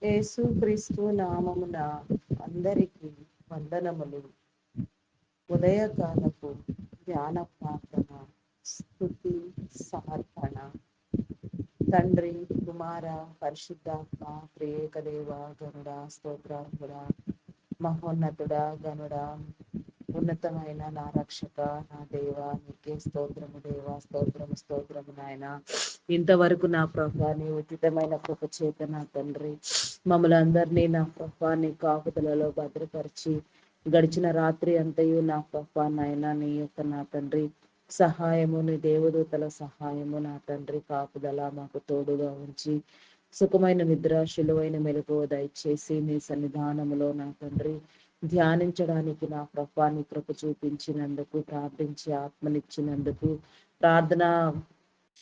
యేసుక్రీస్తు నామమున అందరికీ వందనములు. ఉదయకాలపు ధ్యాన ప్రార్థన, స్తుతి సమర్పణ. తండ్రి, కుమార, పరిశుద్ధాత్మ, త్రియేక దేవ, గనుడా, స్తోత్రార్హుడా, మహోన్నతుడా, గనుడా, ఉన్నతమైన నా రక్షక, నా దేవ, నీకే స్తోత్రము దేవా, స్తోత్రము స్తోత్రము నాయన. ఇంతవరకు నా ప్రభా నీ ఉచితమైన కృప చేత నా తండ్రి మమ్మల్ని అందరినీ నా ప్రభా నీ కాపుదలలో భద్రపరిచి గడిచిన రాత్రి అంతయు నా ప్రభా నాయన నీ యొక్క నా తండ్రి సహాయము, నీ దేవదూతల సహాయము నా తండ్రి కాపుదల మాకు తోడుగా ఉంచి సుఖమైన నిద్ర, శిలువైన మెలకువ దయచేసి నీ సన్నిధానములో నా తండ్రి ధ్యానించడానికి నా ప్రభా నీ కృప చూపించినందుకు, ప్రార్థించి ఆత్మనిచ్చినందుకు, ప్రార్థన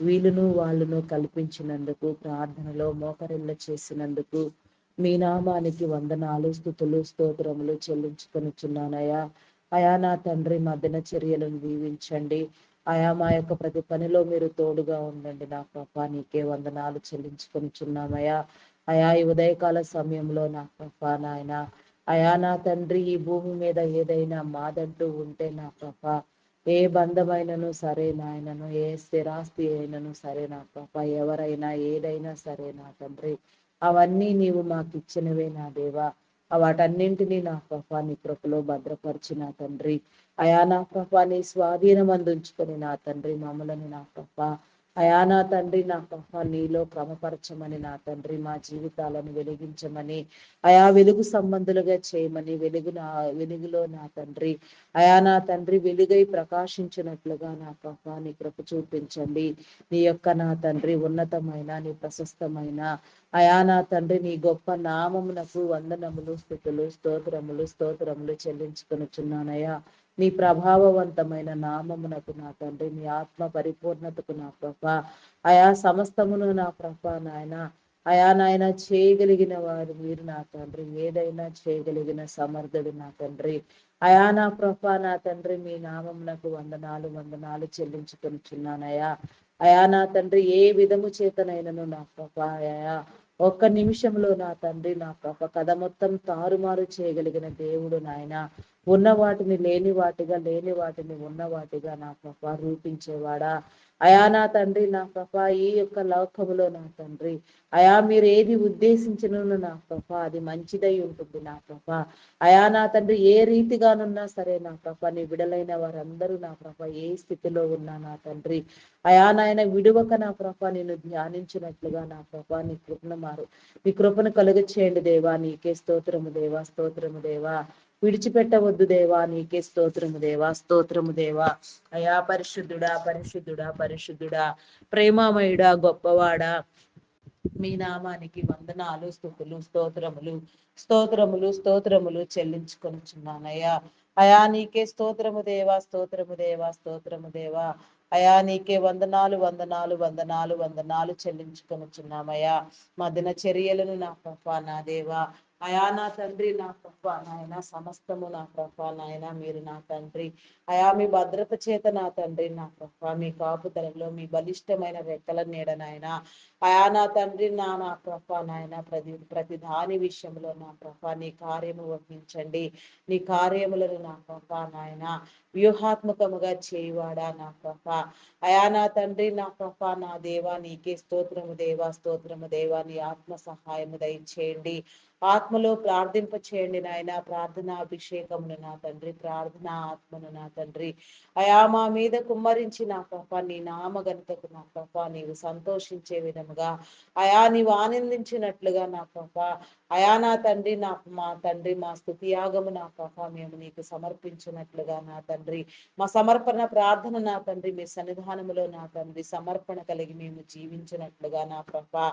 వీలును వాళ్ళను కల్పించినందుకు, ప్రార్థనలో మోకరిల్ల చేసినందుకు మీ నామానికి వందనాలు, స్తుతులు, స్తోత్రములు చెల్లించుకొనిచున్నానయ్యా. అయా నా తండ్రి మా దినచర్యలను దీవించండి. అయా మా యొక్క ప్రతి పనిలో మీరు తోడుగా ఉండండి నా ప్రభా. నీకే వందనాలు చెల్లించుకొనిచున్నామయ్యా. అయా ఈ ఉదయకాల సమయంలో నా ప్రభా నాయన అయా నా తండ్రి ఈ భూమి మీద ఏదైనా మాదంటూ ఉంటే నా ప్రభా, ఏ బంధమైనను సరే నాయనను, ఏ స్థిరాస్తి అయినను సరే నా ప్రభా, ఎవరైనా ఏదైనా సరే నా తండ్రి అవన్నీ నీవు మాకు ఇచ్చినవే నా దేవా. వాటన్నింటినీ నా ప్రభా నీ కృపలో భద్రపరిచి నా తండ్రి అయా నా ప్రభా నీ స్వాధీనం అందించుకొని నా తండ్రి మమ్మలను నా ప్రభా అయా నా తండ్రి నా ప్రభా నీలో క్రమపరచమని నా తండ్రి మా జీవితాలను వెలిగించమని, అయా వెలుగు సంబంధులుగా చేయమని, వెలుగులో నా తండ్రి అయా నా తండ్రి వెలుగై ప్రకాశించినట్లుగా నా ప్రభా నీ కృప చూపించండి. నీ యొక్క నా తండ్రి ఉన్నతమైన నీ ప్రశస్తమైన అయా నా తండ్రి నీ గొప్ప నామమునకు వందనములు, స్తుతులు, స్తోత్రములు చెల్లించుకొనుచున్నానయ్యా. నీ ప్రభావవంతమైన నామమునకు నా తండ్రి నీ ఆత్మ పరిపూర్ణతకు నా ప్రభా అయా సమస్తమును నా ప్రభా నాయన అయా నాయన చేయగలిగిన వారు మీరు నా తండ్రి, ఏదైనా చేయగలిగిన సమర్థుడు నా తండ్రి అయా నా ప్రభా నా తండ్రి మీ నామమునకు వందనాలు చెల్లించుకొనిచున్నానయ్యా. అయా నా తండ్రి ఏ విధము చేతనైనను నా ప్రభా అయా ఒక్క నిమిషంలో నా తండ్రి నా ప్రభ కథ మొత్తం తారుమారు చేయగలిగిన దేవుడు నాయన. ఉన్న వాటిని లేని వాటిగా, లేని వాటిని ఉన్న వాటిగా నా ప్రభ రూపించేవాడా. అయా నా తండ్రి నా ప్రభ ఈ యొక్క లోకములో నా తండ్రి అయా మీరు ఏది ఉద్దేశించినను నా ప్రభ అది మంచిదై ఉంటుంది నా ప్రభ. అయా నా తండ్రి ఏ రీతిగానున్నా సరే నా ప్రభ నీ విడలైన వారందరూ నా ప్రభ ఏ స్థితిలో ఉన్నా నా తండ్రి అయా నాయన విడువక నా ప్రభ నేను ధ్యానించినట్లుగా నా ప్రభ నీ కృపను కలుగ చేయండి దేవా. నీకే స్తోత్రము దేవా, స్తోత్రము దేవా. విడిచిపెట్టవద్దు దేవా. నీకే స్తోత్రము దేవా, స్తోత్రము దేవా. అయా పరిశుద్ధుడా, పరిశుద్ధుడా, పరిశుద్ధుడా, ప్రేమామయుడా, గొప్పవాడా, మీ నామానికి వందనాలు, స్తుతులు, స్తోత్రములు చెల్లించుకొనిచున్నానయ్యా. అయా నీకే స్తోత్రము దేవా, స్తోత్రము దేవా, స్తోత్రము దేవా. అయా నీకే వందనాలు చెల్లించుకొనిచున్నామయ్యా. మా దినచర్యలను నా ప్రభా నా దేవా అయా నా తండ్రి నా ప్రభా నాయన సమస్తము నా ప్రభా నాయన మీరు నా తండ్రి అయా మీ భద్రత చేత నా తండ్రి నా ప్రభా మీ కాపుదలలో మీ బలిష్టమైన రెక్కల నీడ నాయన అయా నా తండ్రి నా ప్రభా నాయన ప్రతి దాని విషయంలో నా ప్రభా నీ కార్యము వహించండి. నీ కార్యములను నా ప్రభా నాయన వ్యూహాత్మకముగా చేయువాడా నా ప్రభా అయా నా తండ్రి నా ప్రభా నా దేవా నీకే స్తోత్రము దేవా, స్తోత్రము దేవా. నీ ఆత్మ సహాయము దయచేయండి. ఆత్మలో ప్రార్థింప చేయండి నాయన. ప్రార్థనా అభిషేకమును నా తండ్రి, ప్రార్థనా ఆత్మను నా తండ్రి అయా మా మీద కుమ్మరించి నా ప్రభా నీ నామగంతకు నా ప్రభా నీవు సంతోషించే విధముగా అయా నీవు ఆనందించినట్లుగా నా ప్రభా అయా నా తండ్రి మా తండ్రి మా స్తుతియాగము నా ప్రభా మేము నీకు సమర్పించినట్లుగా నా తండ్రి మా సమర్పణ ప్రార్థన నా తండ్రి మీ సన్నిధానములో నా తండ్రి సమర్పణ కలిగి మేము జీవించినట్లుగా నా ప్రభా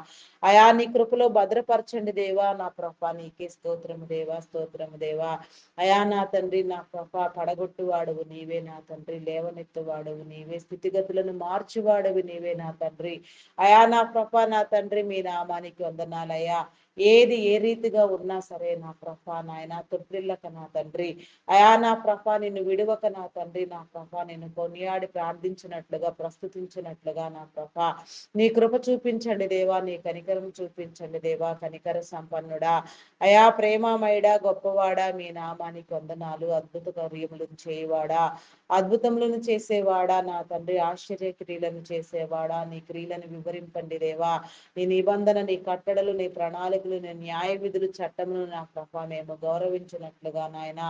అయా నీ కృపలో భద్రపరచండి దేవా. నా ప్రభా నీకే స్తోత్రము దేవా, స్తోత్రము దేవా. అయా నా తండ్రి నా ప్రభా పడగొట్టువాడవు నీవే నా తండ్రి, లేవనెత్తువాడవు నీవే, స్థితిగతులను మార్చువాడవు నీవే నా తండ్రి. అయా నా ప్రభా నా తండ్రి మీ నామానికి వందనాలయ్యా. ఏది ఏ రీతిగా ఉన్నా సరే నా ప్రభా నాయన తొట్టిల్లక నా తండ్రి, అయా నా ప్రభా నిన్ను విడువక నా తండ్రి, నా ప్రభా నిన్ను కొనియాడి ప్రార్థించినట్లుగా ప్రస్తుతించినట్లుగా నా ప్రభా నీ కృప చూపించండి దేవా, నీ కనికరం చూపించండి దేవా, కనికర సంపన్నుడా, అయా ప్రేమమయుడా, గొప్పవాడా, మీ నామానికి వందనాలు. అద్భుత కార్యములను చేయవాడా, అద్భుతములను చేసేవాడా నా తండ్రి, ఆశ్చర్య క్రియలను చేసేవాడా, నీ క్రియలను వివరింపండి దేవా, నీ నిబంధన, నీ కట్టడలు, నీ ప్రణాళికలు, నీ న్యాయ విధులు, చట్టములు నా ప్రభా మేము గౌరవించినట్లుగా నాయన,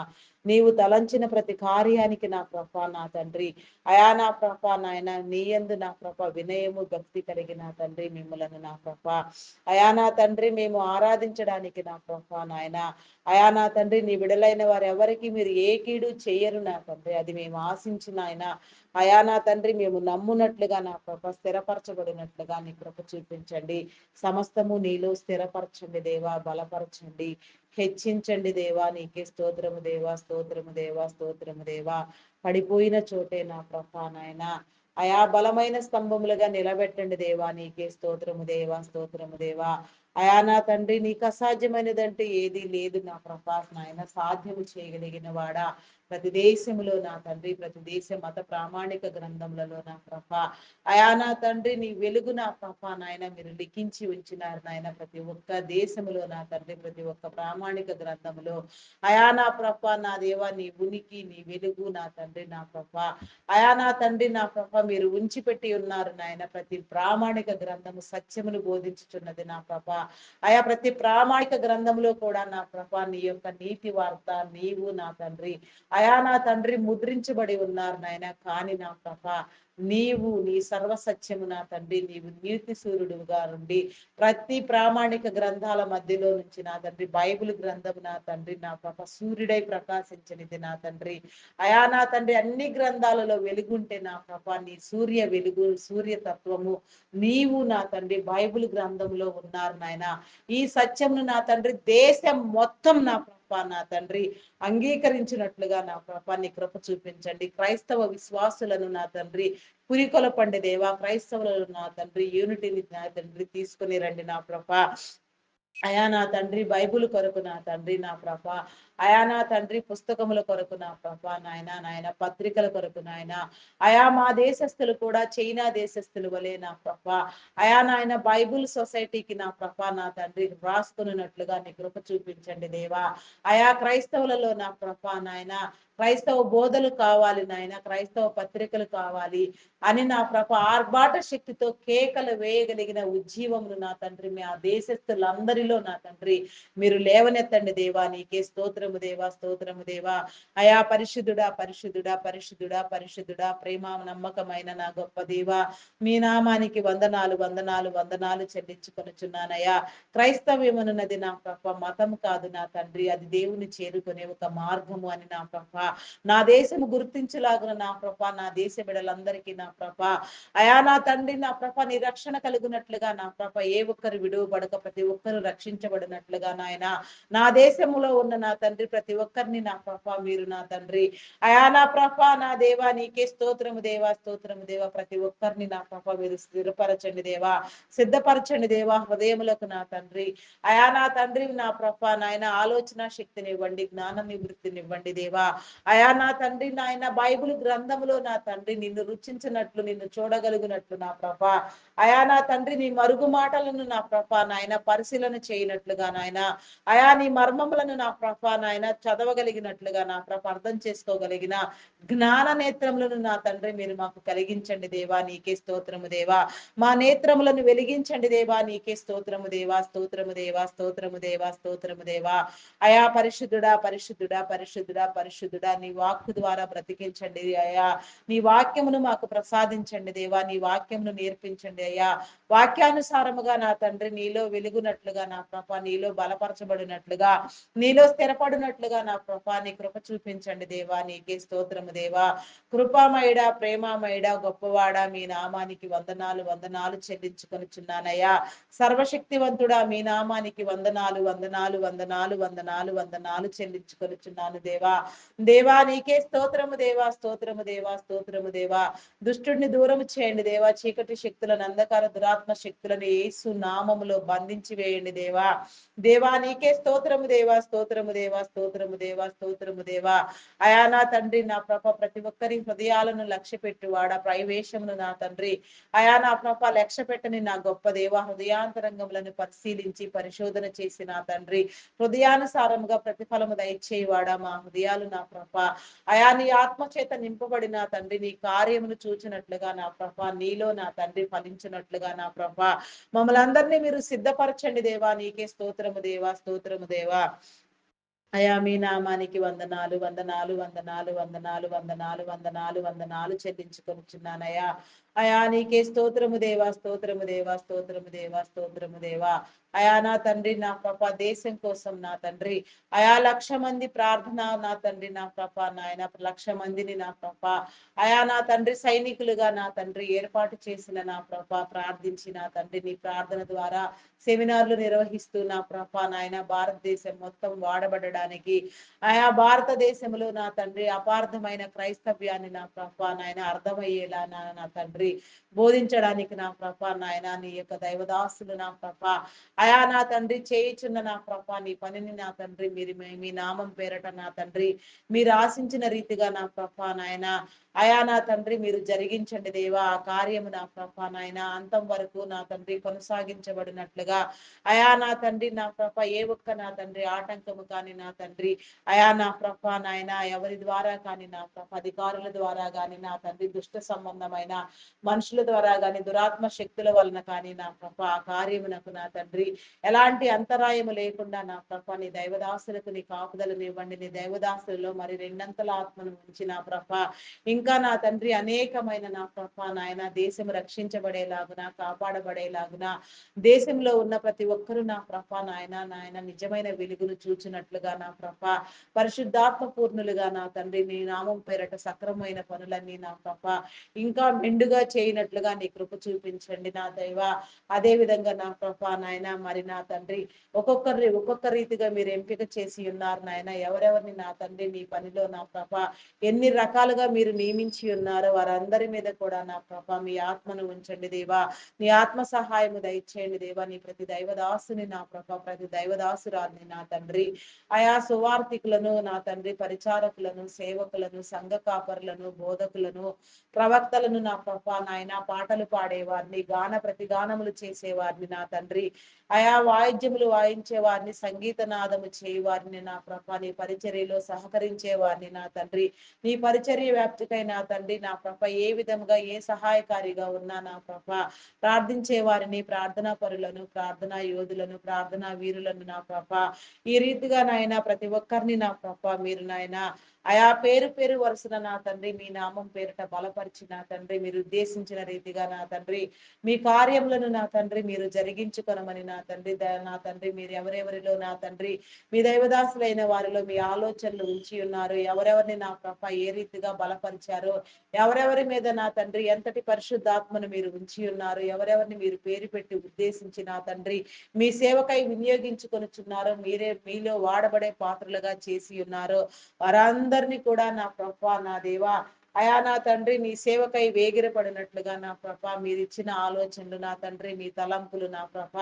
నీవు తలంచిన ప్రతి కార్యానికి నా ప్రభా నా తండ్రి, అయా నా ప్రభా నాయన నీ యందు నా ప్రభా వినయము భక్తి కలిగిన తండ్రి మిమ్మలను నా ప్రభా, అయా నా తండ్రి మేము ఆరాధించడానికి నా ప్రభా నాయన, అయా నా తండ్రి నీ విడలైన వారు ఎవరికి మీరు ఏ కీడు చేయరు నా తండ్రి, అది మేము ఆశించిన ఆయన, అయా నా తండ్రి మేము నమ్మునట్లుగా నా ప్రభ స్థిరపరచబడినట్లుగా నీ కృప చూపించండి. సమస్తము నీలో స్థిరపరచండి దేవా, బలపరచండి, హెచ్చించండి దేవా, నీకే స్తోత్రము దేవా, స్తోత్రము దేవా, స్తోత్రము దేవా. పడిపోయిన చోటే నా ప్రభా నాయన అయా బలమైన స్తంభములుగా నిలబెట్టండి దేవా, నీకే స్తోత్రము దేవా, స్తోత్రము దేవా. అయా నా తండ్రి నీకు అసాధ్యమైనదంటే ఏది లేదు నా ప్రభా నాయన, సాధ్యము చేయగలిగిన వాడా, ప్రతి దేశములో నా తండ్రి, ప్రతి దేశ మత ప్రామాణిక గ్రంథములలో నా ప్రభా, అయా నా తండ్రి నీ వెలుగు నా ప్రభా నాయన మీరు లిఖించి ఉంచినారు నాయన, ప్రతి ఒక్క దేశములో నా తండ్రి, ప్రతి ఒక్క ప్రామాణిక గ్రంథములో అయా నా ప్రభా నా దేవా నీ ఉనికి, నీ వెలుగు నా తండ్రి నా ప్రభా, అయా నా తండ్రి నా ప్రభా మీరు ఉంచిపెట్టి ఉన్నారు నాయన, ప్రతి ప్రామాణిక గ్రంథము సత్యమును బోధించుచున్నది నా ప్రభా, అయా ప్రతి ప్రామాణిక గ్రంథంలో కూడా నా ప్రభా నీ యొక్క నీతి వార్త నీవు నా తండ్రి, అయా నా తండ్రి ముద్రించబడి ఉన్నారు నాయన, కానీ నా ప్రభా నీవు నీ సర్వసత్యము నా తండ్రి, నీవు నీతి సూర్యుడుగా నుండి ప్రతి ప్రామాణిక గ్రంథాల మధ్యలో నుంచి నా తండ్రి బైబిల్ గ్రంథము నా తండ్రి నా ప్రభ సూర్యుడై ప్రకాశించనిది నా తండ్రి, అయా నా తండ్రి అన్ని గ్రంథాలలో వెలుగుంటే నా ప్రభ నీ సూర్య వెలుగు, సూర్య తత్వము నీవు నా తండ్రి బైబిల్ గ్రంథంలో ఉన్నారు నాయన, ఈ సత్యంను నా తండ్రి దేశం మొత్తం నా ప్రభ నా తండ్రి అంగీకరించినట్లుగా నా ప్రభా నీ కృప చూపించండి. క్రైస్తవ విశ్వాసులను నా తండ్రి పురికొలపండి దేవా, క్రైస్తవులను నా తండ్రి యూనిటీని నా తండ్రి తీసుకుని రండి నా ప్రభా, అయా నా తండ్రి బైబుల్ కొరకు నా తండ్రి నా ప్రభ, అయా నా తండ్రి పుస్తకముల కొరకు నా ప్రభ నాయన, నాయన పత్రికల కొరకు నాయన, అయా మా దేశస్థులు కూడా చైనా దేశస్థులు వలె నా ప్రభ, అయా నాయన బైబుల్ సొసైటీకి నా ప్రభ నా తండ్రి రాసుకున్నట్లుగా నీ కృప చూపించండి దేవా, అయా క్రైస్తవులలో నా ప్రభ నాయన క్రైస్తవ బోధలు కావాలి నాయన, క్రైస్తవ పత్రికలు కావాలి అని నా ప్రభ ఆర్భాట శక్తితో కేకలు వేయగలిగిన ఉజ్జీవమును నా తండ్రి మీ ఆ దేశస్థులందరిలో నా తండ్రి మీరు లేవనెత్తండి దేవా, నీకే స్తోత్రము దేవా, స్తోత్రము దేవా. అయా పరిశుద్ధుడా, పరిశుద్ధుడా, పరిశుద్ధుడా, పరిశుద్ధుడా, ప్రేమ నమ్మకమైన నా గొప్ప దేవా, మీ నామానికి వందనాలు వందనాలు వందనాలు చెల్లించుకొనుచున్నానయ్యా. క్రైస్తవ్యమనున్నది నా ప్రభ మతం కాదు నా తండ్రి, అది దేవుని చేరుకునే ఒక మార్గము అని నా ప్రభ, నా దేశము గుర్తించలాగున నా ప్రభ, నా దేశ బిడ్డలందరికీ నా ప్రభ, అయా నా తండ్రి నా ప్రభ నిరక్షణ కలుగునట్లుగా నా ప్రభ ఏ ఒక్కరు విడువబడక ప్రతి ఒక్కరు రక్షించబడినట్లుగా నాయన, నా దేశములో ఉన్న నా తండ్రి ప్రతి ఒక్కరిని నా ప్రభ మీరు నా తండ్రి, అయా నా ప్రభ నా దేవా నీకే స్తోత్రము దేవా, స్తోత్రము దేవా, ప్రతి ఒక్కరిని నా ప్రభ మీరు స్థిరపరచండి దేవా, సిద్ధపరచండి దేవా హృదయములకు నా తండ్రి, అయా నా తండ్రి నా ప్రభ నాయన ఆలోచన శక్తిని ఇవ్వండి, జ్ఞాన నివృత్తిని ఇవ్వండి దేవా, అయా నా తండ్రి నాయన బైబిల్ గ్రంథములో నా తండ్రి నిన్ను రుచించినట్లు, నిన్ను చూడగలిగినట్లు నా ప్రభ, అయా నా తండ్రి నీ మరుగు మాటలను నా ప్రభ నాయన పరిశీలన చేయనట్లుగా నాయన, అయా నీ మర్మములను నా ప్రభ నాయన చదవగలిగినట్లుగా నా ప్రభ అర్థం చేసుకోగలిగిన జ్ఞాన నేత్రములను నా తండ్రి మీరు మాకు కలిగించండి దేవా, నీకే స్తోత్రము దేవా, మా నేత్రములను వెలిగించండి దేవా, నీకే స్తోత్రము దేవా, స్తోత్రము దేవా, స్తోత్రము దేవా, స్తోత్రము దేవా. అయా పరిశుద్ధుడా, పరిశుద్ధుడా, పరిశుద్ధుడా, పరిశుద్ధుడా, నీ వాక్కు ద్వారా బ్రతికించండి అయ్యా, నీ వాక్యమును మాకు ప్రసాదించండి దేవా, నీ వాక్యమును నేర్పించండి అయ్యా, వాక్యానుసారముగా నా తండ్రి నీలో వెలుగునట్లుగా నా ప్రభ నీలో బలపరచబడినట్లుగా నీలో స్థిరపడు వాడబడినట్లుగా నా ప్రభా నీ కృప చూపించండి దేవా. నీకే స్తోత్రము దేవా. కృపామయుడా, ప్రేమామయుడా, గొప్పవాడా, మీ నామానికి వందనాలు వందనాలు చెల్లించుకొనుచున్నానయ్యా. సర్వశక్తివంతుడా, మీ నామానికి వందనాలు వందనాలు వందనాలు వందనాలు వందనాలు చెల్లించుకొనుచున్నాను దేవా. దేవా నీకే స్తోత్రము దేవా, స్తోత్రము దేవా, స్తోత్రము దేవా. దుష్టుడిని దూరం చేయండి దేవా. చీకటి శక్తులను, అంధకార దురాత్మ శక్తులను యేసు నామములో బంధించి వేయండి దేవా. దేవా నీకే స్తోత్రము దేవా, స్తోత్రము దేవా, స్తోత్రము దేవా, స్తోత్రము దేవా. అయా నా తండ్రి, నా ప్రభ ప్రతి ఒక్కరి హృదయాలను లక్ష్య పెట్టువాడా, ప్రవేశమును నా తండ్రి అయా నా ప్రభ లక్ష్య పెట్టని నా గొప్ప దేవ, హృదయాంతరంగములను పరిశీలించి పరిశోధన చేసి నా తండ్రి హృదయానుసారముగా ప్రతిఫలము దయచేవాడా. మా హృదయాలు నా ప్రభ అయా నీ ఆత్మ చేత నింపబడి నా తండ్రి నీ కార్యమును చూచినట్లుగా నా ప్రభ, నీలో నా తండ్రి ఫలించినట్లుగా నా ప్రభ మమ్మల్ని అందరినీ మీరు సిద్ధపరచండి దేవా. నీకే స్తోత్రము దేవా, స్తోత్రము దేవా. అయా మీ నామానికి వందనాలు వందనాలు వందనాలు వందనాలు వందనాలు వందనాలు వందనాలు చెల్లించుకొనిచున్నానయ్యా. అయా నీకే స్తోత్రము దేవా, స్తోత్రము దేవా, స్తోత్రము దేవా, స్తోత్రము దేవా. అయా నా తండ్రి నా ప్రభ దేశం కోసం నా తండ్రి అయా 1,00,000 మంది ప్రార్థన నా తండ్రి నా ప్రభ నాయన 1,00,000 మందిని నా ప్రభ అయా నా తండ్రి సైనికులుగా నా తండ్రి ఏర్పాటు చేసిన నా ప్రభ ప్రార్థించి నా తండ్రి నీ ప్రార్థన ద్వారా సెమినార్లు నిర్వహిస్తూ నా ప్రభ నాయన భారతదేశం మొత్తం వాడబడడానికి ఆయా భారతదేశంలో నా తండ్రి అపార్థమైన క్రైస్తవ్యాన్ని నా ప్రభ నాయన అర్థమయ్యేలా నా తండ్రి బోధించడానికి నా ప్రభ నాయన నీ యొక్క దైవదాసులు నా ప్రభ అయా నా తండ్రి చేయుచున్న నా ప్రభ నీ పనిని నా తండ్రి మీరు మీ నామం పేరట నా తండ్రి మీరు ఆశించిన రీతిగా నా ప్రభ నాయన అయా నా తండ్రి మీరు జరిగించండి దేవా. ఆ కార్యము నా ప్రభ నాయన అంతం వరకు నా తండ్రి కొనసాగించబడినట్లుగా అయా నా తండ్రి నా ప్రభ ఏ ఒక్క నా తండ్రి ఆటంకము కానీ నా తండ్రి అయా నా ప్రభ నాయన ఎవరి ద్వారా కానీ నా ప్రభ అధికారుల ద్వారా కానీ నా తండ్రి దుష్ట సంబంధమైన మనుషుల ద్వారా కానీ దురాత్మ శక్తుల వలన కానీ నా ప్రభ ఆ కార్యమునకు నా తండ్రి ఎలాంటి అంతరాయము లేకుండా నా ప్రభ నీ దైవదాసులకు నీ కాపుదలను ఇవ్వండి. నీ దైవదాసులలో మరి రెండంతల ఆత్మను ఉంచి నా ప్రభ ఇంకా నా తండ్రి అనేకమైన నా ప్రభ నాయన దేశం రక్షించబడేలాగున కాపాడబడేలాగున దేశంలో ఉన్న ప్రతి ఒక్కరూ నా ప్రభ నాయన నాయన నిజమైన వెలుగును చూచినట్లుగా నా ప్రభ పరిశుద్ధాత్మ పూర్ణులుగా నా తండ్రి నీ నామం పేరట సక్రమైన పనులన్నీ నా ప్రభ ఇంకా మెండుగా చేయనట్లుగా నీ కృప చూపించండి నా దైవ. అదే విధంగా నా ప్రభ నాయన మరి నా తండ్రి ఒక్కొక్క రీతిగా మీరు ఎంపిక చేసి ఉన్నారు నాయన. ఎవరెవరిని నా తండ్రి నీ పనిలో నా ప్రభ ఎన్ని రకాలుగా మీరు నియమించి ఉన్నారో వారందరి మీద కూడా నా ప్రభ మీ ఆత్మను ఉంచండి దేవా. నీ ఆత్మ సహాయము దయచేయండి దేవా. నీ ప్రతి దైవదాసుని నా ప్రభ ప్రతి దైవదాసురాల్ని నా తండ్రి ఆయా సువార్థికులను నా తండ్రి పరిచారకులను సేవకులను సంఘ కాపరులను బోధకులను ప్రవక్తలను నా ప్రభ నాయన పాటలు పాడేవారిని ప్రతిగానములు చేసేవారిని నా తండ్రి ఆయా వాయిద్యములు వాయించే వారిని సంగీత నాదము చేయవారిని నా ప్రభ నీ పరిచర్యలో సహకరించే వారిని నా తండ్రి నీ పరిచర్య వ్యాప్తికై నా తండ్రి నా ప్రభ ఏ విధముగా ఏ సహాయకారిగా ఉన్నా నా ప్రభ ప్రార్థించే వారిని ప్రార్థనా పరులను ప్రార్థనా యోధులను ప్రార్థనా వీరులను నా ప్రభ ఈ రీతిగా నాయన ప్రతి ఒక్కరిని నా ప్రభ మీరు నాయన ఆయా పేరు పేరు వరుసన నా తండ్రి మీ నామం పేరిట బలపరిచి నా తండ్రి మీరు ఉద్దేశించిన రీతిగా నా తండ్రి మీ కార్యములను నా తండ్రి మీరు జరిగించుకొనమని నా తండ్రి మీరు ఎవరెవరిలో నా తండ్రి మీ దైవదాసులైన వారిలో మీ ఆలోచనలు ఉంచి ఉన్నారు. ఎవరెవరిని నా ప్రభ ఏ రీతిగా బలపరిచారో ఎవరెవరి మీద నా తండ్రి ఎంతటి పరిశుద్ధాత్మను మీరు ఉంచి ఉన్నారు, ఎవరెవరిని మీరు పేరు పెట్టి ఉద్దేశించి నా తండ్రి మీ సేవకై వినియోగించుకొనుచున్నారో మీలో వాడబడే పాత్రలుగా చేసి ఉన్నారు వారందరినీ కూడా నా ప్రభ నా దేవా అయా నా తండ్రి నీ సేవకై వేగిరపడినట్లుగా నా ప్రభ మీరు ఇచ్చిన ఆలోచనలు నా తండ్రి మీ తలంపులు నా ప్రభ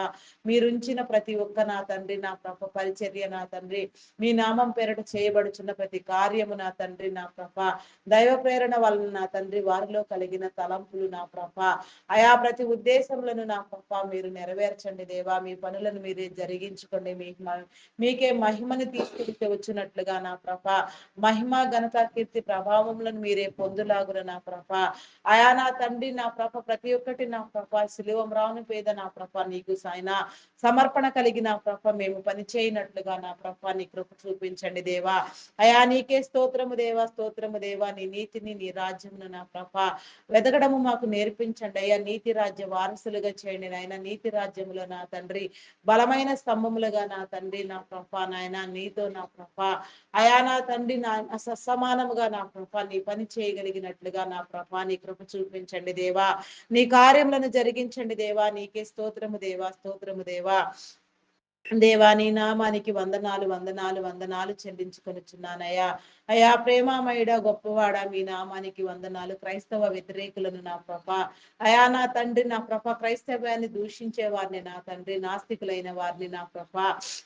మీరుంచిన ప్రతి ఒక్క నా తండ్రి నా ప్రభ పరిచర్య నా తండ్రి మీ నామం పేరట చేయబడుచున్న ప్రతి కార్యము నా తండ్రి నా ప్రభ దైవ ప్రేరణ వలన నా తండ్రి వారిలో కలిగిన తలంపులు నా ప్రభ అయా ప్రతి ఉద్దేశములను నా ప్రభ మీరు నెరవేర్చండి దేవా. మీ పనులను మీరే జరిగించుకోండి. మీకే మహిమను తీసుకెళ్తే వచ్చినట్లుగా నా ప్రభ మహిమ ఘనత కీర్తి ప్రభావములను మీరే పొందులాగున నా ప్రభ. అయా నా తండ్రి నా ప్రభ ప్రతి ఒక్కటి నా ప్రభ సిలువ మ్రాను పేద నా ప్రభ నీకు సాయన సమర్పణ కలిగిన ప్రభ మేము పని చేయనట్లుగా నా ప్రభ నీ కృప చూపించండి దేవా. అయా నీకే స్తోత్రము దేవా, స్తోత్రము దేవా. నీ నీతిని నీ రాజ్యమును నా ప్రభ వెతకడము మాకు నేర్పించండి అయ్యా. నీతి రాజ్య వారసులుగా చేయండి నాయన. నీతి రాజ్యములో నా తండ్రి బలమైన స్తంభములుగా నా తండ్రి నా ప్రభ నాయన నీతో నా ప్రభ అయా నా తండ్రి నా సమానముగా నా ప్రభ నీ పని చేయగలిగినట్లుగా నా ప్రభ నీ కృప చూపించండి దేవా. నీ కార్యములను జరిగించండి దేవా. నీకే స్తోత్రము దేవా, స్తోత్రము దేవా. దేవా నీ నామానికి వందనాలు వందనాలు వందనాలు చెల్లించుకొనిచున్నానయ్యా. అయ్యా ప్రేమామయుడ గొప్పవాడ మీ నామానికి వందనాలు. క్రైస్తవ వ్యతిరేకులను నా ప్రభ అయా నా తండ్రి నా ప్రభ క్రైస్తవ్యాన్ని దూషించే వారిని నా తండ్రి నాస్తికులైన వారిని నా ప్రభ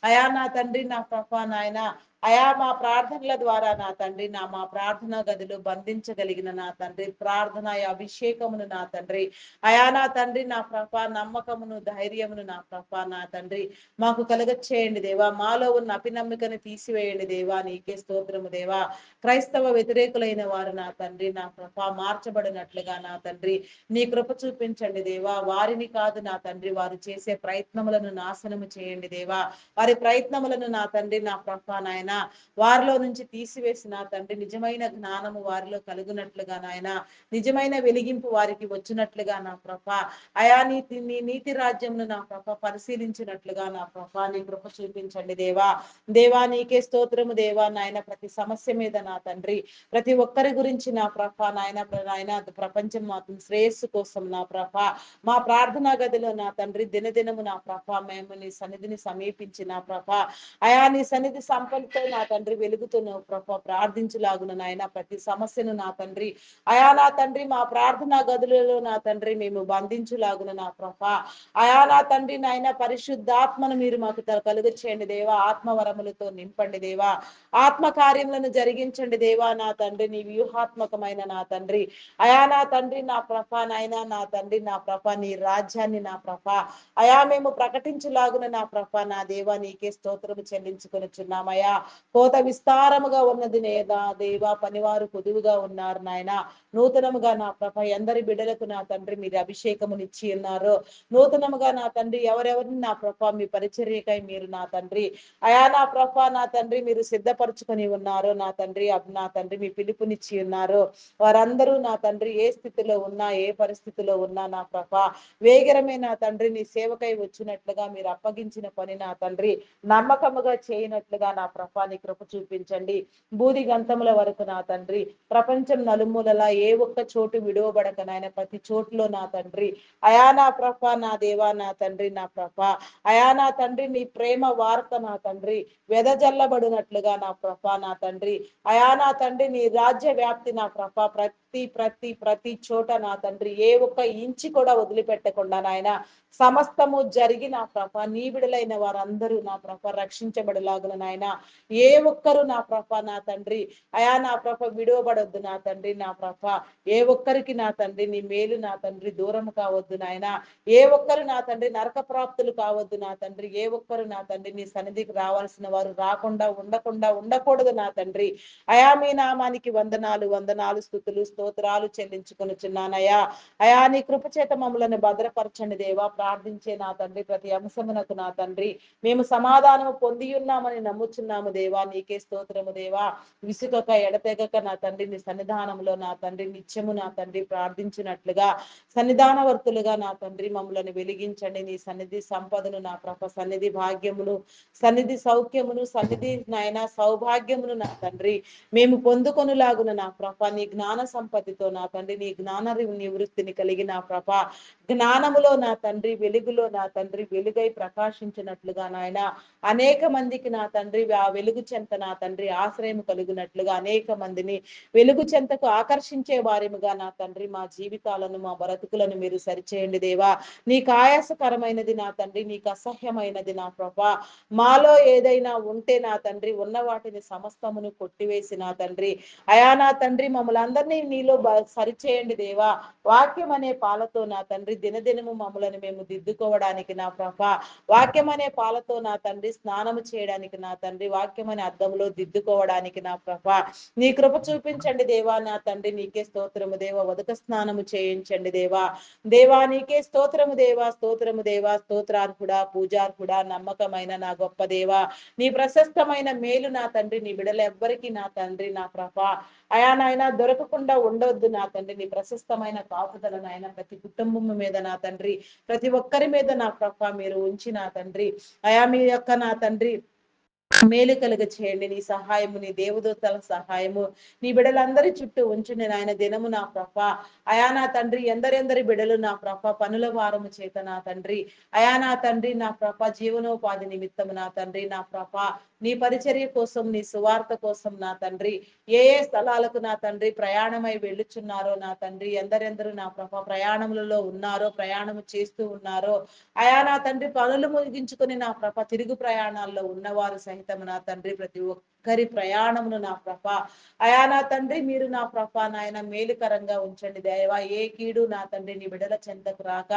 అయా నా తండ్రి నా ప్రభ నాయన అయా మా ప్రార్థనల ద్వారా నా తండ్రి మా ప్రార్థన గదిలో బంధించగలిగిన నా తండ్రి ప్రార్థన అభిషేకమును నా తండ్రి అయా నా తండ్రి నా ప్రభ నమ్మకమును ధైర్యమును నా ప్రభ నా తండ్రి మాకు కలగచేయండి దేవా. మాలో ఉన్న అపినమ్మికను తీసివేయండి దేవా. నీకే స్తోత్రము దేవా. క్రైస్తవ వ్యతిరేకులైన వారు నా తండ్రి నా ప్రభ మార్చబడినట్లుగా నా తండ్రి నీ కృప చూపించండి దేవా. వారిని కాదు నా తండ్రి వారు చేసే ప్రయత్నములను నాశనము చేయండి దేవా. వారి ప్రయత్నములను నా తండ్రి నా ప్రభ నాయన వారిలో నుంచి తీసివేసి నా తండ్రి నిజమైన జ్ఞానము వారిలో కలుగునట్లుగా నాయన నిజమైన వెలిగింపు వారికి వచ్చినట్లుగా నా ప్రభ అయా నీ నీతి రాజ్యంను నా ప్రభ పరిశీలించినట్లుగా నా ప్రభ నీ కృప చూపించండి దేవా. దేవా నీకే స్తోత్రము దేవా. నాయన ప్రతి సమస్య మీద నా తండ్రి ప్రతి ఒక్కరి గురించి నా ప్రభ నాయన ప్రపంచం మాత్రం శ్రేయస్సు కోసం నా ప్రభ మా ప్రార్థనా గదిలో నా తండ్రి దినదినము నా ప్రభ మేము నీ సన్నిధిని సమీపించి నా ప్రభ అయా నీ సన్నిధి సంపన్నితో నా తండ్రి వెలుగుతున్న ప్రభ ప్రార్థించులాగున నాయన ప్రతి సమస్యను నా తండ్రి అయా నా తండ్రి మా ప్రార్థనా గదులలో నా తండ్రి మేము బంధించులాగున నా ప్రభ అయా నా తండ్రి నాయన పరిశుద్ధాత్మను మీరు మాకు కలుగ చేయండి దేవా. ఆత్మవరములతో నింపండి దేవా. ఆత్మ కార్యములను జరిగించండి దేవా. నా తండ్రి నీ వ్యూహాత్మకమైన నా తండ్రి అయా నా తండ్రి నా ప్రభ నాయన నా తండ్రి నా ప్రభ నీ రాజ్యాన్ని నా ప్రభ అయా మేము ప్రకటించులాగున నా ప్రభ నా దేవా నీకే స్తోత్రము చెల్లించుకొనిచున్నామయ్యా. కోత విస్తారముగా ఉన్నది నేదా దేవా. పనివారు కొదువుగా ఉన్నారు నాయన. నూతనముగా నా ప్రభ ఎందరి బిడ్డలకు నా తండ్రి మీరు అభిషేకమునిచ్చి ఉన్నారు. నూతనముగా నా తండ్రి ఎవరెవరిని నా ప్రభ మీ పరిచర్యకై మీరు నా తండ్రి అయా నా ప్రభ నా తండ్రి మీరు సిద్ధపరచుకొని ఉన్నారు నా తండ్రి నా తండ్రి మీ పిలుపునిచ్చి ఉన్నారు. వారందరూ నా తండ్రి ఏ స్థితిలో ఉన్నా ఏ పరిస్థితిలో ఉన్నా నా ప్రభ వేగరమే నా తండ్రి నీ సేవకై వచ్చినట్లుగా మీరు అప్పగించిన పని నా తండ్రి నమ్మకముగా చేయనట్లుగా నా ప్రభ నీ కృప చూపించండి. బూది గంతముల వరకు నా తండ్రి ప్రపంచం నలుమూలలా ఏ ఒక్క చోటు విడువబడక నాయన ప్రతి చోటులో నా తండ్రి అయా నా ప్రభ నా దేవా నా తండ్రి నా ప్రభ అయా నా తండ్రి నీ ప్రేమ వార్త నా తండ్రి వెదజల్లబడినట్లుగా నా ప్రభ నా తండ్రి అయా నా తండ్రి నీ రాజ్య వ్యాప్తి నా ప్రభ ప్రతి ప్రతి ప్రతి చోట నా తండ్రి ఏ ఒక్క ఇంచి కూడా వదిలిపెట్టకుండా నాయన సమస్తము జరిగి నా ప్రభ నీ బిడలైన వారందరూ నా ప్రభ రక్షించబడలాగున నాయన ఏ ఒక్కరు నా ప్రభ నా తండ్రి అయా నా ప్రభ విడువబడొద్దు నా తండ్రి నా ప్రభ ఏ ఒక్కరికి నా తండ్రి నీ మేలు నా తండ్రి దూరం కావద్దు నాయన. ఏ ఒక్కరు నా తండ్రి నరక ప్రాప్తులు కావద్దు నా తండ్రి. ఏ ఒక్కరు నా తండ్రి నీ సన్నిధికి రావాల్సిన వారు రాకుండా ఉండకూడదు నా తండ్రి. అయా మీ నామానికి వందనాలు వందనాలు స్తుతులు స్తోత్రాలు చెల్లించుకొనిచున్నానయ్యా. అయా నీ కృప చేత మమ్మలను భద్రపరచండి దేవా. ప్రార్థించే నా తండ్రి ప్రతి అంశమునకు నా తండ్రి మేము సమాధానము పొంది ఉన్నామని నమ్ముచున్నాము దేవా. నీకే స్తోత్రము దేవా. విసుగక ఎడతెగక నా తండ్రి నీ సన్నిధానంలో నా తండ్రి నిత్యము నా తండ్రి ప్రార్థించినట్లుగా సన్నిధానవర్తులుగా నా తండ్రి మమ్మలను వెలిగించండి. నీ సన్నిధి సంపదను నా ప్రభ సన్నిధి భాగ్యమును సన్నిధి సౌఖ్యమును సన్నిధి నాయన సౌభాగ్యమును నా తండ్రి మేము పొందుకొనులాగున నా ప్రభ నీ జ్ఞాన సంపత్తితో నా తండ్రి నీ జ్ఞాన నివృత్తిని కలిగి నా ప్రభ జ్ఞానములో నా తండ్రి వెలుగులో నా తండ్రి వెలుగై ప్రకాశించినట్లుగా నాయన అనేక మందికి నా తండ్రి ఆ వెలుగు చెంత నా తండ్రి ఆశ్రయం కలుగునట్లుగా అనేక మందిని వెలుగు చెంతకు ఆకర్షించే వారిముగా నా తండ్రి మా జీవితాలను మా బ్రతుకులను మీరు సరిచేయండి దేవా. నీకు ఆయాసకరమైనది నా తండ్రి నీకు అసహ్యమైనది నా ప్రభా మాలో ఏదైనా ఉంటే నా తండ్రి ఉన్న వాటిని సమస్తమును కొట్టివేసి నా తండ్రి అయా నా తండ్రి మమ్మల్ని అందరినీ నీ నీలో సరిచేయండి దేవా. వాక్యం అనే పాలతో నా తండ్రి దినదినము మమ్మలను మేము దిద్దుకోవడానికి నా ప్రభా, వాక్యం అనే పాలతో నా తండ్రి స్నానము చేయడానికి నా తండ్రి, వాక్యం అనే అద్దంలో దిద్దుకోవడానికి నా ప్రభా నీ కృప చూపించండి దేవా. నా తండ్రి నీకే స్తోత్రము దేవా. ఉదక స్నానము చేయించండి దేవా. దేవా నీకే స్తోత్రము దేవా, స్తోత్రము దేవా, స్తోత్రార్హుడా, పూజార్హుడా, నమ్మకమైన నా గొప్ప దేవా, నీ ప్రశస్తమైన మేలు నా తండ్రి నీ బిడల ఎవ్వరికి నా తండ్రి నా ప్రభా అయా నాయన దొరకకుండా ఉండొద్దు నా తండ్రి. నీ ప్రశస్తమైన కాపుదల నాయన ప్రతి కుటుంబం మీద నా తండ్రి, ప్రతి ఒక్కరి మీద నా ప్రభా మీరు ఉంచి నా తండ్రి అయా మీ యొక్క నా తండ్రి మేలు కలుగ చేయండి. నీ సహాయము, నీ దేవదూతల సహాయము నీ బిడలందరి చుట్టూ ఉంచుని నాయన దినము నా ప్రభా అయా నా తండ్రి. ఎందరెందరి బిడలు నా ప్రభా పనుల వారము చేత నా తండ్రి అయా నా తండ్రి నా ప్రభా జీవనోపాధి నిమిత్తము నా తండ్రి నా ప్రభా నీ పరిచర్య కోసం, నీ సువార్త కోసం నా తండ్రి ఏ ఏ స్థలాలకు నా తండ్రి ప్రయాణమై వెళ్ళుచున్నారో నా తండ్రి, ఎందరెందరు నా ప్రభా ప్రయాణములలో ఉన్నారో, ప్రయాణము చేస్తూ ఉన్నారో అయా నా తండ్రి పనులు ముగించుకొని నా ప్రభ తిరుగు ప్రయాణాల్లో ఉన్నవారు సహితం నా తండ్రి ప్రతి ఒక్కరి ప్రయాణమును నా ప్రభ అయా నా తండ్రి మీరు నా ప్రభ నాయన మేలుకరంగా ఉంచండి దేవా. ఏ కీడు నా తండ్రి నీ బిడల చెంతకు రాక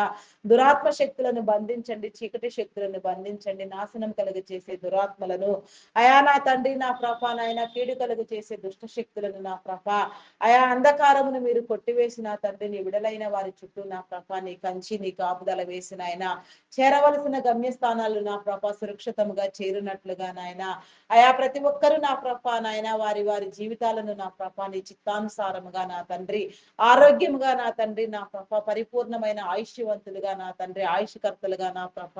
దురాత్మ శక్తులను బంధించండి, చీకటి శక్తులను బంధించండి, నాశనం కలుగు చేసే దురాత్మలను అయా నా తండ్రి నా ప్రభ నాయన కీడు కలుగు చేసే దుష్ట శక్తులను నా ప్రభ అయా అంధకారమును మీరు కొట్టివేసిన తండ్రి నీ విడలైన వారి చుట్టూ నా ప్రభ నీ కంచి నీ కాపుదల వేసిన ఆయన చేరవలసిన గమ్యస్థానాలు నా ప్రభ సురక్షితముగా చేరినట్లుగా నాయన అయా ప్రతి ఒక్కరూ నా ప్రభ నాయన వారి వారి జీవితాలను నా ప్రభ నీ చిత్తానుసారముగా నా తండ్రి ఆరోగ్యముగా నా తండ్రి నా ప్రభ పరిపూర్ణమైన ఆయుష్యవంతులుగా నా తండ్రి ఆయుష్కర్తలుగా నా ప్రభ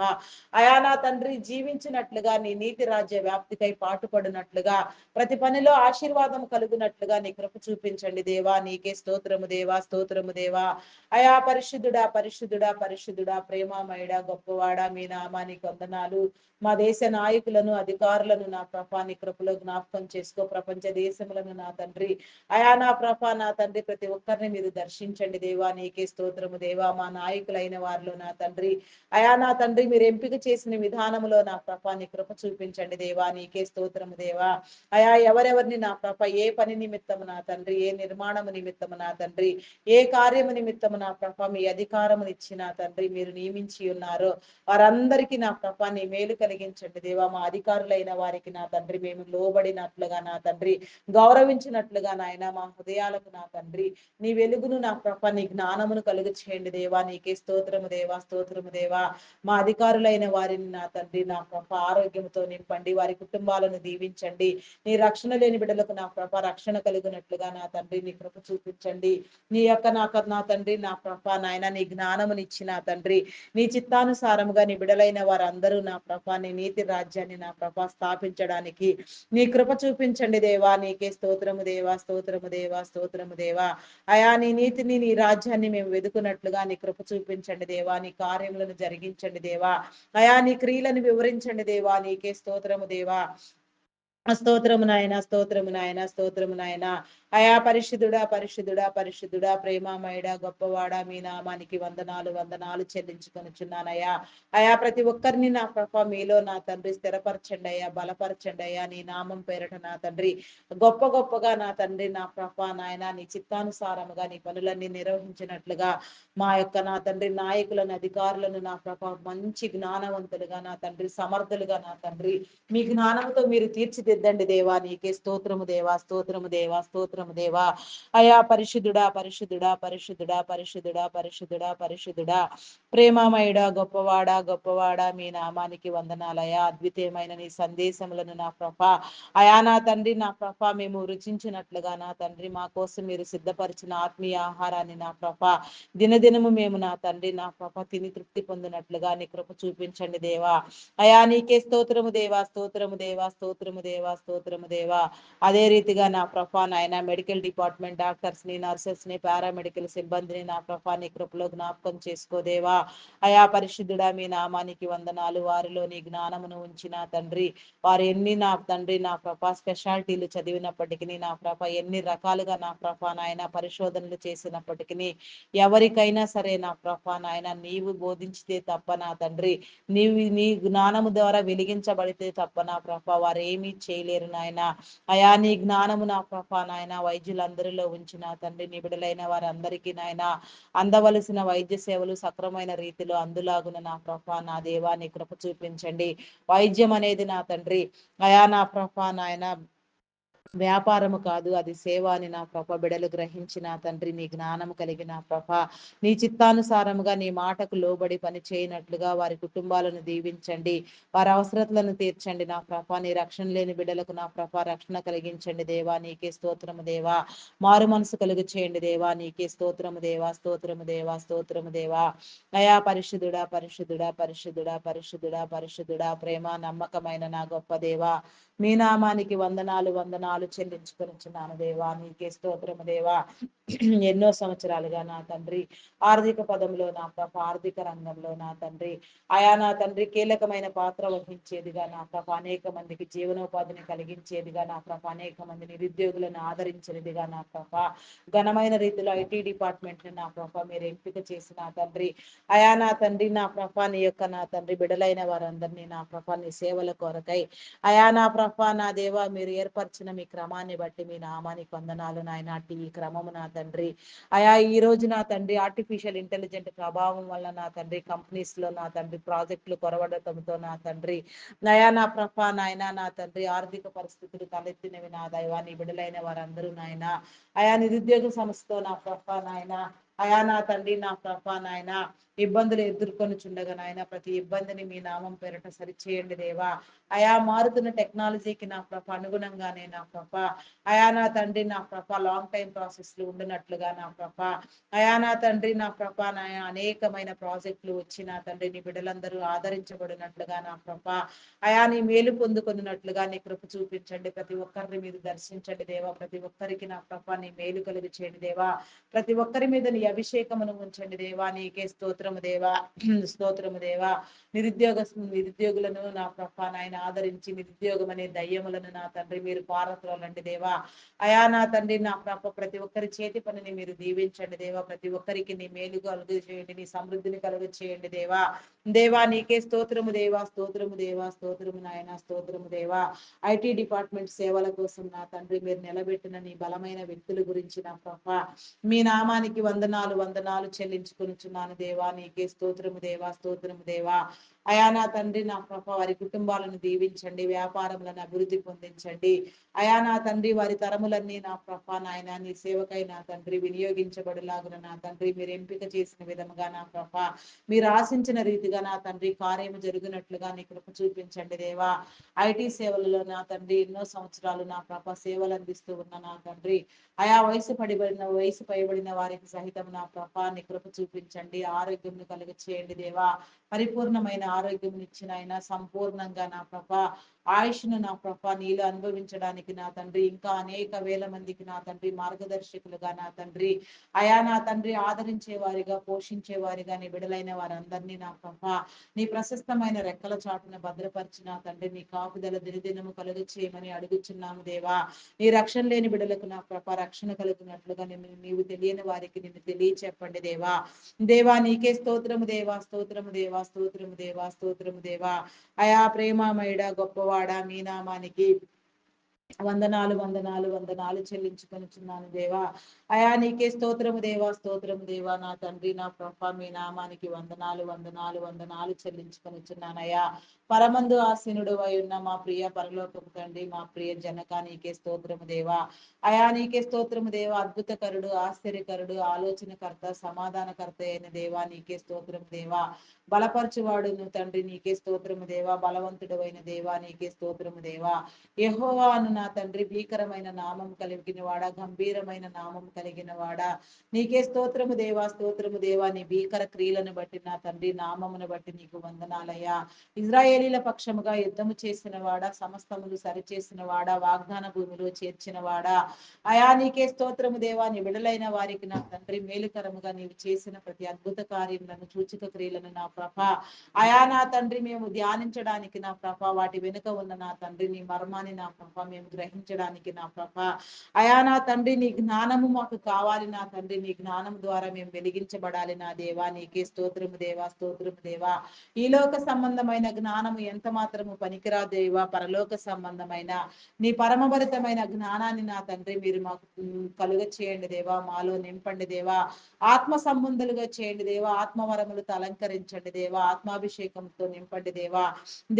అయా నా తండ్రి జీవించినట్లుగా నీ నీతి రాజ్య వ్యాప్తికై పాటుపడినట్లుగా ప్రతి పనిలో ఆశీర్వాదం కలుగునట్లుగా నీ కృప చూపించండి దేవా. నీకే స్తోత్రము దేవా, స్తోత్రము దేవా. అయా పరిశుద్ధుడా, పరిశుద్ధుడా, పరిశుద్ధుడా, ప్రేమమయుడా, గొప్పవాడా మీ నామానికి వందనాలు. మా దేశ నాయకులను, అధికారులను నా ప్రభా నీ కృపలో జ్ఞాపకం చేసుకో. ప్రపంచ దేశములను నా తండ్రి అయా నా ప్రభా నా తండ్రి ప్రతి ఒక్కరిని మీరు దర్శించండి దేవా. నీకే స్తోత్రము దేవా. మా నాయకులైన వారిలో నా తండ్రి అయా నా తండ్రి మీరు ఎంపిక చేసిన విధానములో నా ప్రభా నీ కృప చూపించండి దేవా. నీకే స్తోత్రము దేవా. అయా ఎవరెవరిని నా ప్రభ ఏ పని నిమిత్తము నా తండ్రి, ఏ నిర్మాణము నిమిత్తము నా తండ్రి, ఏ కార్యము నిమిత్తము నా ప్రభ మీ అధికారమును ఇచ్చి నా తండ్రి మీరు నియమించి ఉన్నారో వారందరికీ నా ప్రభ నీ మేలు కలిగించండి దేవా. మా అధికారులైన వారికి నా తండ్రి మేము లోబడినట్లుగా నా తండ్రి గౌరవించినట్లుగా నాయన మా హృదయాలకు నా తండ్రి నీ వెలుగును నా ప్రభ నీ జ్ఞానమును కలుగు చేయండి దేవా. నీకే స్తోత్రము దేవా, స్తోత్రము దేవా. మా అధికారులైన వారిని నా తండ్రి నా ప్రభ ఆరోగ్యంతో నింపండి, వారి కుటుంబాలను దీవించండి. నీ రక్షణ లేని బిడ్డలకు నా ప్రభ రక్షణ కలిగినట్లుగా నా తండ్రి నీ కృప చూపించండి. నీ యొక్క నా తండ్రి నా ప్రభ నాయన నీ జ్ఞానమునిచ్చి నా తండ్రి నీ చిత్తానుసారముగా నీ బిడలైన వారందరూ నా ప్రభ నీ నీతి రాజ్యాన్ని నా ప్రభ స్థాపించడానికి నీ కృప చూపించండి దేవా. నీకే స్తోత్రము దేవా, స్తోత్రము దేవా, స్తోత్రము దేవా. అయా నీ నీతిని నీ రాజ్యాన్ని మేము వెదుకున్నట్లుగా నీ కృప చూపించండి దేవా. నీ కార్యములను జరిగించండి దేవా. అయా నీ క్రియలను వివరించండి దేవా. నీకే స్తోత్రము దేవా. స్తోత్రము నాయన, స్తోత్రము నాయన, స్తోత్రము నాయన. అయా పరిశుద్ధుడా, పరిశుద్ధుడా, పరిశుద్ధుడా, ప్రేమమయుడా, గొప్పవాడా మీ నామానికి వందనాలు వందనాలు చెల్లించుకొనుచున్నానయ్యా. అయా ప్రతి ఒక్కరిని నా ప్రభ మీలో నా తండ్రి స్థిరపరచండి అయ్యా, బలపరచండి అయ్యా. నీ నామం పేరట నా తండ్రి గొప్ప గొప్పగా నా తండ్రి నా ప్రభ నాయన నీ చిత్తానుసారముగా నీ పనులన్నీ నిర్వహించినట్లుగా మా యొక్క నా తండ్రి నాయకులను, అధికారులను నా ప్రభ మంచి జ్ఞానవంతులుగా నా తండ్రి సమర్థులుగా నా తండ్రి మీ జ్ఞానంతో మీరు తీర్చిదిద్దండి దేవా. నీకే స్తోత్రము దేవా, స్తోత్రము దేవా, స్తోత్రము దేవా. అయా పరిశుద్ధుడా, పరిశుద్ధుడా, పరిశుద్ధుడా, పరిశుద్ధుడా, పరిశుద్ధుడా, పరిశుద్ధుడా, ప్రేమమయుడా, గొప్పవాడా, గొప్పవాడా మీ నామానికి వందనాలయా. అద్వితీయమైన నీ సందేశములను నా ప్రభ అయా నా తండ్రి నా ప్రభ మేము రుచించినట్లుగా నా తండ్రి మా కోసం మీరు సిద్ధపరిచిన ఆత్మీయ ఆహారాన్ని నా ప్రభ దినదినము మేము నా తండ్రి నా ప్రభ తిని తృప్తి పొందినట్లుగా నీ కృప చూపించండి దేవా. అయా నీకే స్తోత్రము దేవా, స్తోత్రము దేవా, స్తోత్రము దేవా, స్తోత్రము దేవా. అదే రీతిగా నా ప్రభా నాయన మెడికల్ డిపార్ట్మెంట్ డాక్టర్స్ ని, నర్సెస్ ని, పారామెడికల్ సిబ్బందిని నా ప్రభా నీ కృపలో జ్ఞాపకం చేసుకో దేవా. అయా పరిశుద్ధుడా మీ నామానికి వందనాలు. వారిలో నీ జ్ఞానమును ఉంచిన తండ్రి, వారు ఎన్ని నా తండ్రి నా ప్రభ స్పెషాలిటీలు చదివినప్పటికీ నా ప్రభ ఎన్ని రకాలుగా నా ప్రభ నాయన పరిశోధనలు చేసినప్పటికీ ఎవరికైనా సరే నా ప్రభ నాయన నీవు బోధించితే తప్ప నా తండ్రి, నీవు నీ జ్ఞానము ద్వారా వెలిగించబడితే తప్ప నా ప్రభ వారు ఏమీ చేయలేరు నాయన. అయా నీ జ్ఞానము నా ప్రభ నాయన వైద్యులందరిలో ఉంచిన తండ్రి, నిబిడలైన వారందరికీ నాయన అందవలసిన వైద్య సేవలు సక్రమైన రీతిలో అందులాగున నా ప్రభ నా దేవా నీ కృప చూపించండి. వైద్యం అనేది నా తండ్రి అయా నా ప్రభ నాయన వ్యాపారము కాదు, అది సేవ అని నా ప్రభ బిడలు గ్రహించిన తండ్రి, నీ జ్ఞానము కలిగిన ప్రభ నీ చిత్తానుసారముగా నీ మాటకు లోబడి పని చేయనట్లుగా వారి కుటుంబాలను దీవించండి. వారి అవసరతలను తీర్చండి నా ప్రభ. నీ రక్షణ లేని బిడ్డలకు నా ప్రభ రక్షణ కలిగించండి దేవా. నీకే స్తోత్రము దేవా. మారు మనసు కలుగు చేయండి దేవా. నీకే స్తోత్రము దేవా. స్తోత్రము దేవా. స్తోత్రము దేవా. అయా పరిశుద్ధుడా పరిశుద్ధుడా పరిశుద్ధుడా పరిశుద్ధుడా పరిశుద్ధుడా ప్రేమ నమ్మకమైన నా గొప్ప దేవా, మీ నామానికి వందనాలు వందనాలు చెల్లించుకొనిచున్నాను దేవా. నీకే స్తోత్రము దేవా. ఎన్నో సంవత్సరాలుగా నా తండ్రి ఆర్థిక పదంలో నా ప్రభ ఆర్థిక రంగంలో నా తండ్రి ఆయా నా తండ్రి కీలకమైన పాత్ర వహించేదిగా నా ప్రభ అనేక మందికి జీవనోపాధిని కలిగించేదిగా నా ప్రభ అనేక మంది నిరుద్యోగులను ఆదరించినదిగా నా ప్రభ ఘనమైన రీతిలో ఐటీ డిపార్ట్మెంట్ నా ప్రభ మీరు ఎంపిక చేసిన తండ్రి అయా నా తండ్రి నా ప్రభ నీ యొక్క నా తండ్రి బిడలైన వారందరినీ నా ప్రభ నీ సేవల కొరకై అయా నా ప్రభ నా దేవ మీరు ఏర్పరిచిన మీ క్రమాన్ని బట్టి మీ నామానికి వందనాలు నాయన. ఈ క్రమము నా తండ్రి అయా ఈ రోజు నా తండ్రి ఆర్టిఫిషియల్ ఇంటెలిజెంట్ ప్రభావం వల్ల నా తండ్రి కంపెనీస్ లో నా తండ్రి ప్రాజెక్టులు కొరవడటంతో నా తండ్రి నయా నా ప్రభ నాయన నా తండ్రి ఆర్థిక పరిస్థితులు తలెత్తినవి నా దైవాన్ని బిడలైన వారందరూ నాయన అయా నిరుద్యోగ సంస్థతో నా ప్రభ నాయన అయా నా తండ్రి నా ప్రభ నాయన ఇబ్బందులు ఎదుర్కొని చుండగా నాయన ప్రతి ఇబ్బందిని మీ నామం పేరట సరిచేయండి దేవా. అయా మారుతున్న టెక్నాలజీకి నా ప్రభ అనుగుణంగానే నా ప్రభ అయా నా తండ్రి నా ప్రభ లాంగ్ టైం ప్రాసెస్లు ఉండినట్లుగా నా ప్రభ అయా నా తండ్రి నా ప్రభ అనేకమైన ప్రాజెక్టులు వచ్చి నా తండ్రి నీ బిడ్డలందరూ ఆదరించబడినట్లుగా నా ప్రభ అయా నీ మేలు పొందుకున్నట్లుగా నీ కృప చూపించండి. ప్రతి ఒక్కరిని మీరు దర్శించండి దేవా. ప్రతి ఒక్కరికి నా ప్రభ నీ మేలు కలుగు చేయండి దేవా. ప్రతి ఒక్కరి మీద నీ అభిషేకమును ఉంచండి దేవా. నీకే స్తోత్రము దేవా. స్తోత్రము దేవా. నిరుద్యోగులను నా ప్రభ నాయన ఆదరించి నిరుద్యోగం అనే దయ్యములను నా తండ్రి మీరు పారత్రోలండి దేవా. అయా నా తండ్రి నా ప్రభ ప్రతి ఒక్కరి చేతి పనిని మీరు దీవించండి దేవా. ప్రతి ఒక్కరికి నీ మేలు కలుగు చేయండి, నీ సమృద్ధిని కలుగు చేయండి దేవా. దేవా నీకే స్తోత్రము దేవా. స్తోత్రము దేవా. స్తోత్రము నాయన. స్తోత్రము దేవా. ఐటీ డిపార్ట్మెంట్ సేవల కోసం నా తండ్రి మీరు నిలబెట్టిన నీ బలమైన వ్యక్తుల గురించి నా ప్రభ మీ నామానికి వందనాలు వందనాలు చెల్లించుకొనిచున్నాను దేవా. నీకే స్తోత్రము దేవా. స్తోత్రము దేవా. అయా నా తండ్రి నా ప్రభ వారి కుటుంబాలను దీవించండి, వ్యాపారములను అభివృద్ధి పొందించండి. అయా నా తండ్రి వారి తరములన్నీ నా ప్రభ నాయన నీ సేవకై నా తండ్రి వినియోగించబడిలాగున నా తండ్రి మీరు ఎంపిక చేసిన విధముగా నా ప్రభ మీరు ఆశించిన రీతిగా నా తండ్రి కార్యము జరిగినట్లుగా నీ కృప చూపించండి దేవా. ఐటీ సేవలలో నా తండ్రి ఎన్నో సంవత్సరాలు నా ప్రభ సేవలు అందిస్తూ ఉన్న నా తండ్రి ఆయా వయసు పైబడిన వారికి సహితం నా ప్రభ నీ కృప చూపించండి. ఆరోగ్యం కలుగ చేయండి దేవా. పరిపూర్ణమైన ఆరోగ్యం ఇచ్చిన ఆయన సంపూర్ణంగా నా ప్రభ ఆయుష్ను నా ప్రభ నీలో అనుభవించడానికి నా తండ్రి ఇంకా అనేక వేల మందికి నా తండ్రి మార్గదర్శకులుగా నా తండ్రి అయా నా తండ్రి ఆదరించే వారిగా పోషించే వారిగా నీ బిడలైన వారందరినీ నా ప్రభ నీ ప్రశస్తమైన రెక్కల చాటున భద్రపరిచిన తండ్రి నీ కాపుదల దినదినము కలుగ చేయమని అడుగుచున్నాము దేవా. నీ రక్షణ లేని బిడలకు నా ప్రభ రక్షణ కలుగునట్లుగా నీవు తెలియని వారికి నిన్ను తెలియచెప్పండి దేవా. దేవా నీకే స్తోత్రము దేవా. స్తోత్రము దేవా. స్తోత్రము దేవా. స్తోత్రము దేవా. అయా ప్రేమమయుడ గొప్పవాడ మీ నామానికి వందనాలు వందనాలు వందనాలు చెల్లించుకొనిచున్నాను దేవా. అయా నీకే స్తోత్రము దేవా. స్తోత్రము దేవా. నా తండ్రి నా ప్రభ మీ నామానికి వందనాలు వందనాలు వందనాలు చెల్లించుకొనిచున్నానయ్యా. పరమందు ఆసీనుడు అయి ఉన్న మా ప్రియ పరలోకపు తండ్రి మా ప్రియ జనక నీకే స్తోత్రము దేవా. అయా నీకే స్తోత్రము దేవా. అద్భుతకరుడు, ఆశ్చర్యకరుడు, ఆలోచనకర్త, సమాధానకర్త అయిన దేవా నీకే స్తోత్రము దేవా. బలపరచువాడును తండ్రి నీకే స్తోత్రము దేవా. బలవంతుడు అయిన దేవా నీకే స్తోత్రము దేవా. యెహోవా అను నా తండ్రి భీకరమైన నామం కలిగిన వాడా, గంభీరమైన నామం కలిగిన వాడా, నీకే స్తోత్రము దేవా, స్తోత్రము దేవా. నీ భీకర క్రియలను బట్టి నా తండ్రి, నామమును బట్టి నీకు వందనాలయ్యా. ఇజ్రాయేలీల పక్షముగా యుద్ధము చేసిన వాడా, సమస్తములు సరిచేసిన వాడా, వాగ్దాన భూమిలో చేర్చిన వాడా, అయా నీకే స్తోత్రము దేవా. నీ విడలైన వారికి నా తండ్రి మేలుకరముగా నీవు చేసిన ప్రతి అద్భుత కార్యములను, సూచక క్రియలను నా ప్రభ, అయా నా తండ్రి మేము ధ్యానించడానికి నా ప్రభ, వాటి వెనుక ఉన్న నా తండ్రి నీ మర్మాన్ని నా ప్రభ మేము గ్రహించడానికి నా ప్రభ, అయా నా తండ్రి నీ జ్ఞానము మాకు కావాలి నా తండ్రి. నీ జ్ఞానం ద్వారా మేము వెలిగించబడాలి నా దేవా. నీకే స్తోత్రము దేవా, స్తోత్రము దేవా. ఈ లోక సంబంధమైన జ్ఞానము ఎంత మాత్రము పనికిరా దేవా. పరలోక సంబంధమైన నీ పరమభరితమైన జ్ఞానాన్ని నా తండ్రి మీరు మాకు కలుగ చేయండి దేవా. మాలో నింపండి దేవా. ఆత్మ సంబంధులుగా చేయండి దేవా. ఆత్మవరములతో అలంకరించండి దేవా. ఆత్మాభిషేకంతో నింపండి దేవా.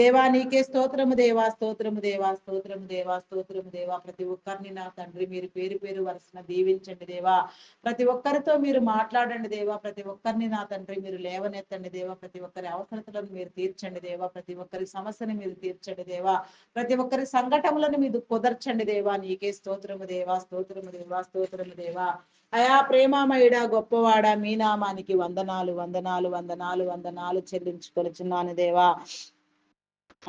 దేవా నీకే స్తోత్రము దేవా, స్తోత్రము దేవా, స్తోత్రము దేవా, స్తోత్రము దేవా. ప్రతి ఒక్కరిని నా తండ్రి మీరు పేరు పేరు వరుసన దీవించండి దేవా. ప్రతి ఒక్కరితో మీరు మాట్లాడండి దేవా. ప్రతి ఒక్కరిని నా తండ్రి మీరు లేవనెత్తండి దేవా. ప్రతి ఒక్కరి అవసరతలను మీరు తీర్చండి దేవా. ప్రతి ఒక్కరి సమస్యను మీరు తీర్చండి దేవా. ప్రతి ఒక్కరి సంఘటనలను మీరు కుదర్చండి దేవా. నీకే స్తోత్రము దేవా, స్తోత్రము దేవా, స్తోత్రము దేవా. అయా ప్రేమామయుడా, గొప్పవాడా, మీ నామానికి వందనాలు, వందనాలు, వందనాలు, వందనాలు చెల్లించుకొనుచున్నాను దేవా.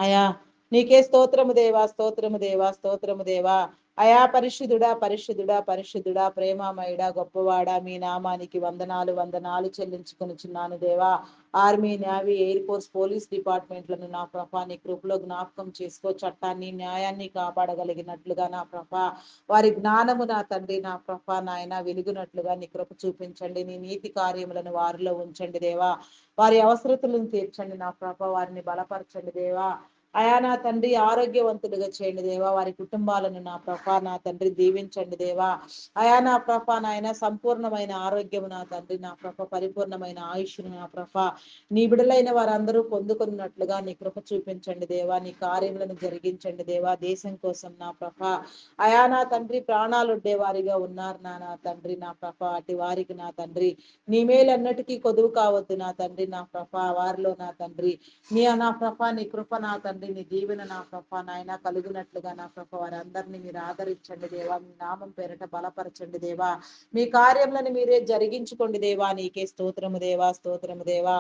అయా నీకే స్తోత్రము దేవా, స్తోత్రము దేవా, స్తోత్రము దేవా. అయా పరిశుద్ధుడా, పరిశుద్ధుడా, పరిశుద్ధుడా, ప్రేమామయుడా, గొప్పవాడా, మీ నామానికి వందనాలు, వందనాలు చెల్లించుకొనుచున్నాను దేవా. Army, navy, air force, police డిపార్ట్మెంట్లను నా ప్రభా నీ కృపలో జ్ఞాపకం చేసుకో. చట్టాన్ని, న్యాయాన్ని కాపాడగలిగినట్లుగా నా ప్రభా వారి జ్ఞానము నా తండ్రి నా ప్రభా నాయన వెలుగునట్లుగా నీ కృప చూపించండి. నీ నీతి కార్యములను వారిలో ఉంచండి దేవా. వారి అవసరతలను తీర్చండి నా ప్రభా. వారిని బలపరచండి దేవా. అయా నా తండ్రి ఆరోగ్యవంతులుగా చేయండి దేవా. వారి కుటుంబాలను నా ప్రభా నా తండ్రి దీవించండి దేవా. అయా నా ప్రభా నాయన సంపూర్ణమైన ఆరోగ్యము నా తండ్రి నా ప్రభ, పరిపూర్ణమైన ఆయుష్ను నా ప్రభ నీ బిడలైన వారందరూ పొందుకున్నట్లుగా నీ కృప చూపించండి దేవా. నీ కార్యములను జరిగించండి దేవా. దేశం కోసం నా ప్రభ, అయా నా తండ్రి ప్రాణాలు వారిగా ఉన్నారు నా తండ్రి నా ప్రభ. అటు వారికి నా తండ్రి నీ మేలన్నటికీ కొదువు కావద్దు నా తండ్రి నా ప్రభ. వారిలో నా తండ్రి నీ నా ప్రభ, నీ కృప నా తండ్రి, నీ దీవెన నా ప్రభ నాయన కలుగునట్లుగా నా ప్రభ వారందరినీ మీరు ఆదరించండి దేవా. మీ నామం పేరట బలపరచండి దేవా. మీ కార్యములను మీరే జరిగించుకోండి దేవా. నీకే స్తోత్రము దేవా, స్తోత్రము దేవా.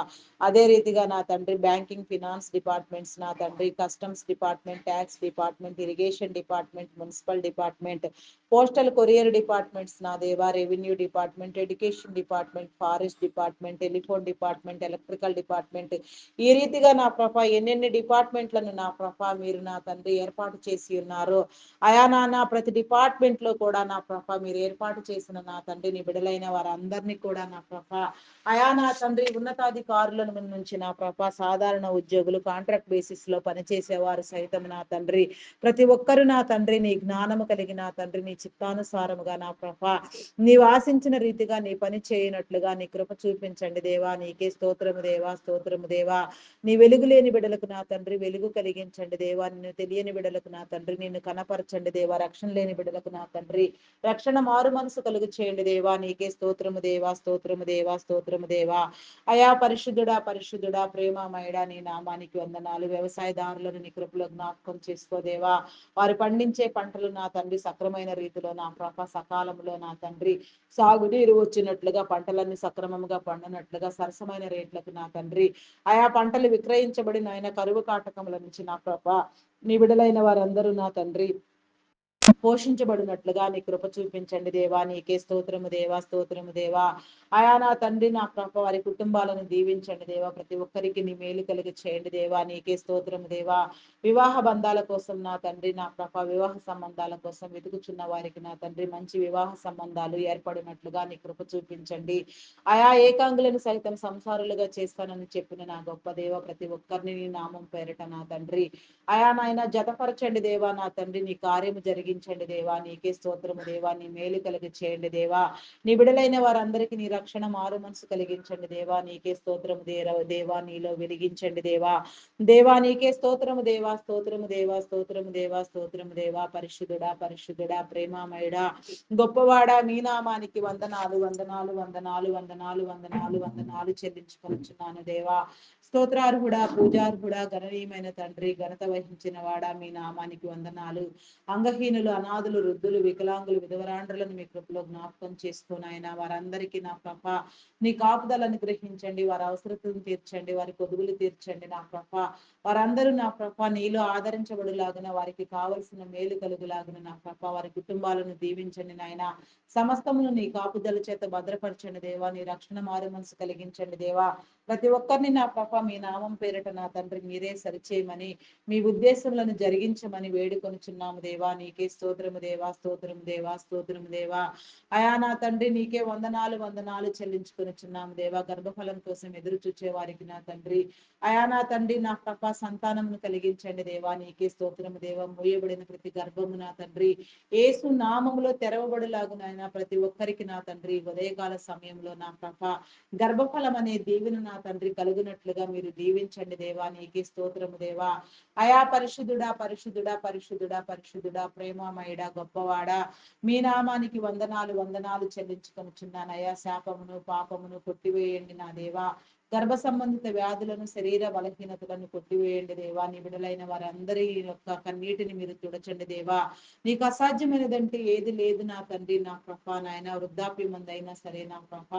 అదే రీతిగా నా తండ్రి బ్యాంకింగ్, ఫినాన్స్ డిపార్ట్మెంట్స్ నా తండ్రి, customs department, tax department, irrigation department, municipal department, postal courier departments నా దేవా, revenue department, education department, forest department, telephone department, electrical department, ఈ రీతిగా నా ప్రభ ఎన్నెన్ని డిపార్ట్మెంట్లను నా ప్రభ మీరు నా తండ్రి ఏర్పాటు చేసి ఉన్నారు. అయా నాన్న ప్రతి డిపార్ట్మెంట్ లో కూడా నా ప్రభ మీరు ఏర్పాటు చేసిన నా తండ్రి నీ బిడలైన వారందరినీ కూడా నా ప్రభ, అయా నా తండ్రి ఉన్నతాధికారులను నుంచి నా ప్రభ సాధారణ ఉద్యోగులు, కాంట్రాక్ట్ బేసిస్ లో పనిచేసేవారు సైతం నా తండ్రి ప్రతి ఒక్కరు నా తండ్రి నీ జ్ఞానము కలిగి నా తండ్రి నీ చిత్తానుసారముగా నా ప్రభ నీవు ఆశించిన రీతిగా నీ పని చేయనట్లుగా నీ కృప చూపించండి దేవా. నీకే స్తోత్రము దేవా, స్తోత్రము దేవా. నీ వెలుగు లేని బిడలకు నా తండ్రి వెలుగు కలిగించండి దేవా. నిన్ను తెలియని బిడలకు నా తండ్రి నిన్ను కనపరచండి దేవా. రక్షణ లేని బిడలకు నా తండ్రి రక్షణ మారు మనసు కలుగు చేయండి దేవా. నీకే స్తోత్రము దేవా, స్తోత్రము దేవా, స్తోత్రము దేవా. అయా పరిశుద్ధుడా, పరిశుద్ధుడా, ప్రేమమయుడా, నీ నామానికి వందనాలు. వ్యవసాయదారులను నీ కృపలో జ్ఞాపకం చేసుకోదేవా. వారు పండించే పంటలు నా తండ్రి సక్రమైన రీతిలో నా ప్రభ సకాలంలో నా తండ్రి సాగునీరు వచ్చినట్లుగా పంటలన్నీ సక్రమంగా పండినట్లుగా సరసమైన రేట్లకు నా తండ్రి ఆయా పంటలు విక్రయించబడిన ఆయన కరువు కాటకముల నుంచి నా ప్రభ నీ బిడలైన వారందరూ నా తండ్రి పోషించబడినట్లుగా నీ కృప చూపించండి దేవా. నీకే స్తోత్రము దేవా, స్తోత్రము దేవా. ఆయా నా తండ్రి నా ప్రభ వారి కుటుంబాలను దీవించండి దేవా. ప్రతి ఒక్కరికి నీ మేలు కలిగి చేయండి దేవా. నీకే స్తోత్రము దేవా. వివాహ బంధాల కోసం నా తండ్రి నా ప్రభ వివాహ సంబంధాల కోసం వెతుకుచున్న వారికి నా తండ్రి మంచి వివాహ సంబంధాలు ఏర్పడినట్లుగా నీ కృప చూపించండి. ఆయా ఏకాంగులను సైతం సంసారులుగా చేస్తానని చెప్పిన నా గొప్ప దేవ ప్రతి ఒక్కరిని నీ నామం పేరట నా తండ్రి ఆయా నాయన జతపరచండి దేవా. నా తండ్రి నీ కార్యము జరిగించండి దేవా. నీకే స్తోత్రము దేవా. నీ మేలు కలిగి చేయండి దేవా. నీ బిడలైన వారందరికీ నీ రక్షణ మారు మనసు కలిగించండి దేవా. నీకే స్తోత్రము దేవా. నీలో వెలిగించండి దేవా. దేవా నీకే స్తోత్రము దేవా, స్తోత్రము దేవా, స్తోత్రము దేవా, స్తోత్రము దేవా. పరిశుద్ధుడా, పరిశుద్ధుడా, ప్రేమామయుడా, గొప్పవాడా, మీ నామానికి వందనాలు, వందనాలు, వందనాలు, వందనాలు, వందనాలు, వందనాలు చెల్లించుకొనుచున్నాను దేవా. స్తోత్రార్హుడా, పూజార్హుడా, గణనీయమైన తండ్రి, ఘనత వహించిన వాడా, మీ నామానికి వందనాలు. అంగహీనులు, అనాథులు, వృద్ధులు, వికలాంగులు, విధవరాండ్రులను మీ కృపలో జ్ఞాపకం చేసుకుని ఆయన వారందరికీ నా ప్రభ నీ కాపుదలను గ్రహించండి, వారి అవసరతను తీర్చండి, వారి పొదుగులు తీర్చండి నా ప్రభ. వారందరూ నా ప్రభ నీలో ఆదరించబడులాగున, వారికి కావలసిన మేలు కలుగులాగున నా ప్రభ, వారి కుటుంబాలను దీవించండి నాయన. సమస్తమును నీ కాపుదల చేత భద్రపరచండి దేవా, నీ రక్షణ మారు మనసు కలిగించండి దేవా. ప్రతి ఒక్కరిని నా ప్రభ మీ నామం పేరిట నా తండ్రి మీరే సరిచేయమని, మీ ఉద్దేశములను జరిగించమని వేడుకొనుచున్నాము దేవా. నీకే స్తోత్రము దేవా, స్తోత్రము దేవా, స్తోత్రము దేవా. అయా నా తండ్రి నీకే వందనాలు వందనాలు చెల్లించుకొనుచున్నాము దేవా. గర్భఫలం కోసం ఎదురు చూచే వారికి నా తండ్రి, అయా నా తండ్రి నా ప్రభ సంతానమును కలిగించండి దేవా. నీకే స్తోత్రము దేవా. మూయబడిన ప్రతి గర్భము నా తండ్రి యేసు నామములో తెరవబడులాగునైనా ప్రతి ఒక్కరికి నా తండ్రి ఉదయకాల సమయంలో నా ప్రభ గర్భఫలం అనే దీవెన నా తండ్రి కలుగునట్లుగా మీరు దీవించండి దేవా. నీకే స్తోత్రము దేవా. అయా పరిశుద్ధుడా, పరిశుద్ధుడా, పరిశుద్ధుడా, పరిశుద్ధుడా, ప్రేమమయుడా, గొప్పవాడా, మీ నామానికి వందనాలు వందనాలు చెల్లించుకొనుచున్నాను. అయా శాపమును పాపమును కొట్టివేయండి నా దేవా. గర్భ సంబంధిత వ్యాధులను, శరీర బలహీనతలను కొట్టివేయండి దేవా. నిబిడలైన వారందరి యొక్క కన్నీటిని మీరు తుడచండి దేవా. నీకు అసాధ్యమైనదంటే ఏది లేదు నా తండ్రి నా ప్రభ. నాయన వృద్ధాప్యమందైనా సరే నా ప్రభ,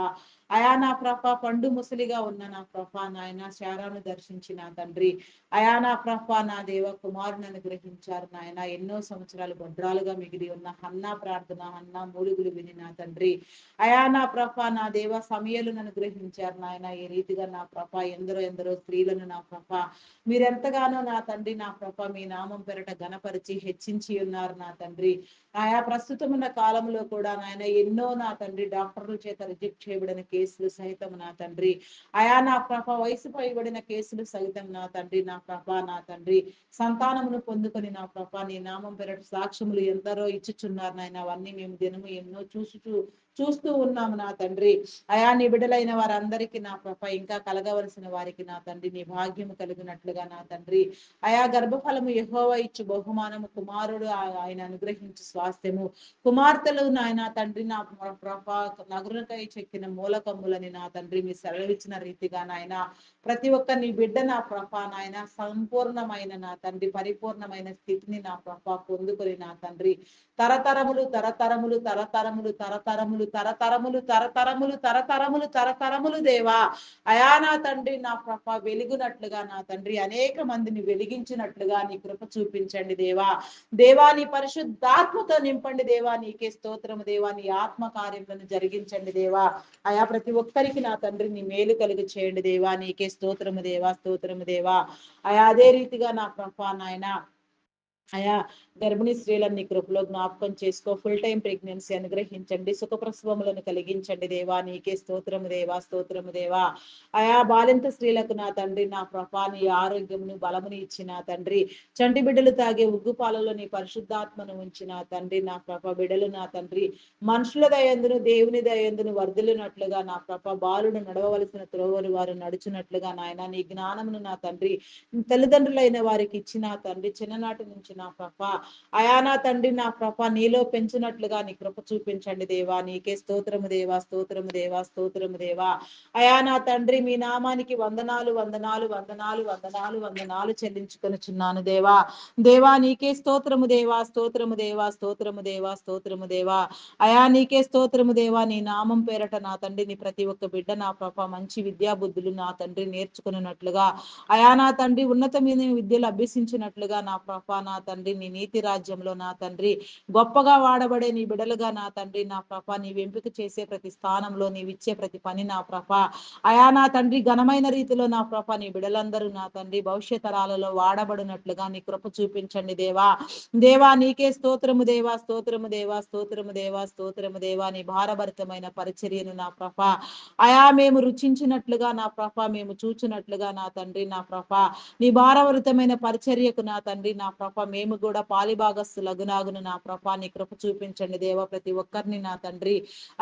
అయా నా ప్రభ పండు ముసలిగా ఉన్న నా ప్రభ నాయన శారాను దర్శించిన తండ్రి, అయా నా ప్రభ నా దేవ కుమారుని అనుగ్రహించారు నాయన. ఎన్నో సంవత్సరాలు భద్రాలుగా మిగిలి ఉన్న హన్నా ప్రార్థన, హన్నా మూలుగులు విని నా తండ్రి, అయా నా ప్రభ నా దేవ సమయలను అనుగ్రహించారు నాయన. ఈ రీతిగా నా ప్రభ ఎందరో ఎందరో స్త్రీలను నా ప్రభ మీరెంతగానో నా తండ్రి నా ప్రభ మీ నామం పెరట ఘనపరిచి హెచ్చించి ఉన్నారు నా తండ్రి. ఆయా ప్రస్తుతం ఉన్న కాలంలో కూడా నాయన ఎన్నో నా తండ్రి డాక్టర్ల చేత రిజెక్ట్ చేయబడిన కేసులు సహితం నా తండ్రి, అయా నా ప్రభ వయసు పైబడిన కేసులు సహితం నా తండ్రి నా ప్రభ నా తండ్రి సంతానమును పొందుకొని నా ప్రభ నీ నామం పెరట సాక్ష్యములు ఎందరో ఇచ్చుచున్నారు నాయన. అవన్నీ మేము దినము ఎన్నో చూస్తూ ఉన్నాము నా తండ్రి. అయా నీ బిడ్డలైన వారందరికీ నా ప్రభ ఇంకా కలగవలసిన వారికి నా తండ్రి నీ భాగ్యము కలిగినట్లుగా నా తండ్రి, అయా గర్భఫలము యెహోవా ఇచ్చు బహుమానము, కుమారుడు ఆయన అనుగ్రహించు స్వాస్థ్యము, కుమార్తెలు నాయన తండ్రి నా ప్రభ నగులకై చెక్కిన మూలకమ్ములని నా తండ్రి మీ సెలవిచ్చిన రీతిగా నాయన ప్రతి ఒక్క నీ బిడ్డ నా ప్రభ నాయన సంపూర్ణమైన నా తండ్రి పరిపూర్ణమైన స్థితిని నా ప్రభ పొందుకొని నా తండ్రి తరతరములు తరతరములు తరతరములు తరతరములు తరతరములు తరతరములు తరతరములు తరతరములు దేవా. అయా నా తండ్రి నా ప్రభ వెలుగునట్లుగా నా తండ్రి అనేక మందిని వెలిగించినట్లుగా నీ కృప చూపించండి దేవా. దేవా నీ పరిశుద్ధాత్మతో నింపండి దేవా. నీకే స్తోత్రము దేవా. నీ ఆత్మ కార్యములను జరిగించండి దేవా. అయా ప్రతి ఒక్కరికి నా తండ్రి నీ మేలు కలుగు చేయండి దేవా. నీకే స్తోత్రము దేవా, స్తోత్రము దేవా. అయా అదే రీతిగా నా ప్రభ నాయన అయా గర్భిణీ స్త్రీలను నీ కృపలో జ్ఞాపకం చేసుకో. ఫుల్ టైం ప్రెగ్నెన్సీ అనుగ్రహించండి, సుఖప్రసవములను కలిగించండి దేవా. నీకే స్తోత్రము దేవా, స్తోత్రము దేవా. అయా బాలింత స్త్రీలకు నా తండ్రి నా ప్రభా నీ ఆరోగ్యమును బలముని ఇచ్చిన తండ్రి, చంటి బిడ్డలు తాగే ఉగ్గు పాలలో నీ పరిశుద్ధాత్మను ఉంచిన తండ్రి నా ప్రభ బిడ్డలు నా తండ్రి మనుషుల దయందును దేవుని దయందును వర్ధిల్లినట్లుగా నా ప్రభ బాలుడు నడవవలసిన త్రోవలు వారు నడుచున్నట్లుగా నాయన నీ జ్ఞానమును నా తండ్రి తల్లిదండ్రులైన వారికి ఇచ్చిన తండ్రి చిన్ననాటి నుంచి నా ప్రభ అయా నా తండ్రి నా ప్రభ నీలో పెంచినట్లుగా నీ కృప చూపించండి దేవా. నీకే స్తోత్రము దేవా, స్తోత్రము దేవా, స్తోత్రము దేవా. అయా నా తండ్రి మీ నామానికి వందనాలు వందనాలు వందనాలు వందనాలు వందనాలు చెల్లించుకొనుచున్నాను దేవా. దేవా నీకే స్తోత్రము దేవా, స్తోత్రము దేవా, స్తోత్రము దేవా, స్తోత్రము దేవా. అయా నీకే స్తోత్రము దేవా. నీ నామం పేరట నా తండ్రి నీ ప్రతి ఒక్క బిడ్డ నా ప్రభ మంచి విద్యా బుద్ధులు నా తండ్రి నేర్చుకున్నట్లుగా, అయా నా తండ్రి ఉన్నతమైన విద్యలు అభ్యసించినట్లుగా నా ప్రభ నా తండ్రి నీ నీతి రాజ్యంలో నా తండ్రి గొప్పగా వాడబడే నీ బిడలుగా నా తండ్రి నా ప్రభ నీవు ఎంపిక చేసే ప్రతి స్థానంలో నీవిచ్చే ప్రతి పని నా ప్రభ అయా నా తండ్రి ఘనమైన రీతిలో నా ప్రభ నీ బిడలందరూ నా తండ్రి భవిష్యత్ తరాలలో వాడబడినట్లుగా నీ కృప చూపించండి దేవా. దేవా నీకే స్తోత్రము దేవా, స్తోత్రము దేవా, స్తోత్రము దేవా, స్తోత్రము దేవా. నీ భారభరితమైన పరిచర్యను నా ప్రభ అయా మేము రుచించినట్లుగా నా ప్రభ మేము చూచినట్లుగా నా తండ్రి నా ప్రభ నీ భారవృతమైన పరిచర్యకు నా తండ్రి నా ప్రభ మేము కూడా పాలిభాగస్తులగునాగును నా ప్రభా. నీ కృప చూపించండి దేవా ప్రతి ఒక్కరిని నా తండ్రి.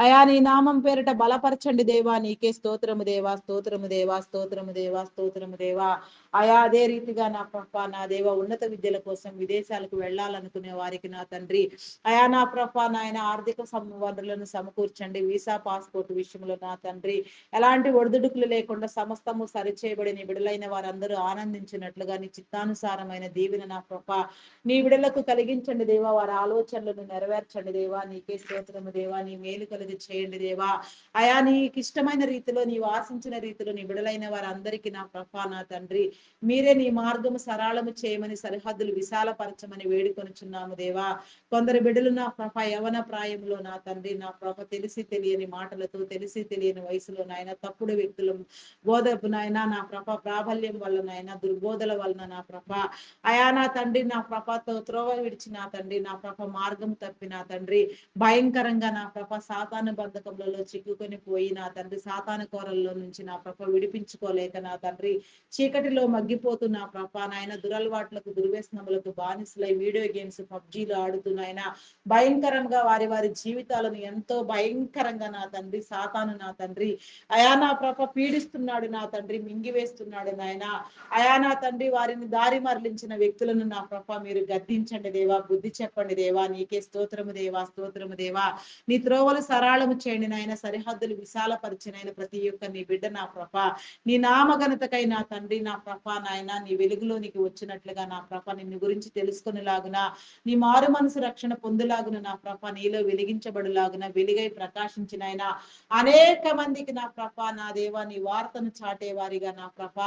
అయా నీ నామం పేరిట బలపరచండి దేవా. నీకే స్తోత్రము దేవా, స్తోత్రము దేవా, స్తోత్రము దేవా, స్తోత్రము దేవా. అయా అదే రీతిగా నా ప్రభా నా దేవ ఉన్నత విద్యల కోసం విదేశాలకు వెళ్ళాలనుకునే వారికి నా తండ్రి, అయా నా ప్రభా నాయన ఆర్థిక వనరులను సమకూర్చండి. వీసా పాస్పోర్ట్ విషయంలో నా తండ్రి ఎలాంటి ఒడిదుడుకులు లేకుండా సమస్తము సరిచేయబడి నీ బిడలైన వారందరూ ఆనందించినట్లుగా నీ చిత్తానుసారమైన దీవెన నా ప్రభా నీ బిడలకు కలిగించండి దేవా. వారి ఆలోచనలను నెరవేర్చండి దేవా. నీకే స్తోత్రము దేవా. నీ మేలు కలిగి చేయండి దేవా. అయా నీకు ఇష్టమైన రీతిలో నీవు ఆశించిన రీతిలో నీ బిడలైన వారందరికీ నా ప్రభా నా తండ్రి మీరే నీ మార్గము సరళము చేయమని సరిహద్దులు విశాలపరచమని వేడుకొనుచున్నాము దేవా. కొందరు బిడ్డలు నా ప్రభ యవన ప్రాయంలో నా తండ్రి నా ప్రభ తెలిసి తెలియని మాటలతో తెలిసి తెలియని వయసులో నాయన తప్పుడు వ్యక్తులు బోధపు నాయన నా ప్రభ ప్రాబల్యం వల్ల నాయన దుర్బోధల వలన నా ప్రభ అయా నా తండ్రి నా ప్రభతో త్రోవ విడిచి నా తండ్రి నా ప్రభ మార్గం తప్పి నా తండ్రి భయంకరంగా నా ప్రభ సాతాను బంధకములలో చిక్కుకొని పోయి నా తండ్రి సాతాను కోరల్లో నుంచి నా ప్రభ విడిపించుకోలేక నా తండ్రి చీకటిలో మగ్గిపోతూ నా ప్రభ నాయన దురలవాట్లకు దుర్వ్యసనములకు బానిసలై వీడియో గేమ్స్ పబ్జీలు ఆడుతూ నాయన భయంకరంగా వారి వారి జీవితాలను ఎంతో భయంకరంగా నా తండ్రి సాతాను నా తండ్రి అయా నా ప్రభ పీడిస్తున్నాడు నా తండ్రి మింగివేస్తున్నాడు నాయన. అయా నా తండ్రి వారిని దారి మరలించిన వ్యక్తులను నా ప్రభ మీరు గద్దించండి దేవా. బుద్ధి చెప్పండి దేవా. నీకే స్తోత్రము దేవా, స్తోత్రము దేవా. నీ త్రోవలు సరాళము చేయండి నాయన. సరిహద్దులు విశాలపరిచినైన ప్రతి ఒక్క నీ బిడ్డ నా ప్రభ నీ నామఘనతకై నా తండ్రి నా ప్రభ నాయన నీ వెలుగులోనికి వచ్చినట్లుగా నా ప్రభ నిన్ను గురించి తెలుసుకునేలాగున నీ మారు మనసు రక్షణ పొందులాగున నా ప్రభ నీలో వెలిగించబడులాగున వెలుగై ప్రకాశించిన ఆయన అనేక మందికి నా ప్రభ నా దేవ నీ వార్తను చాటే వారిగా నా ప్రభ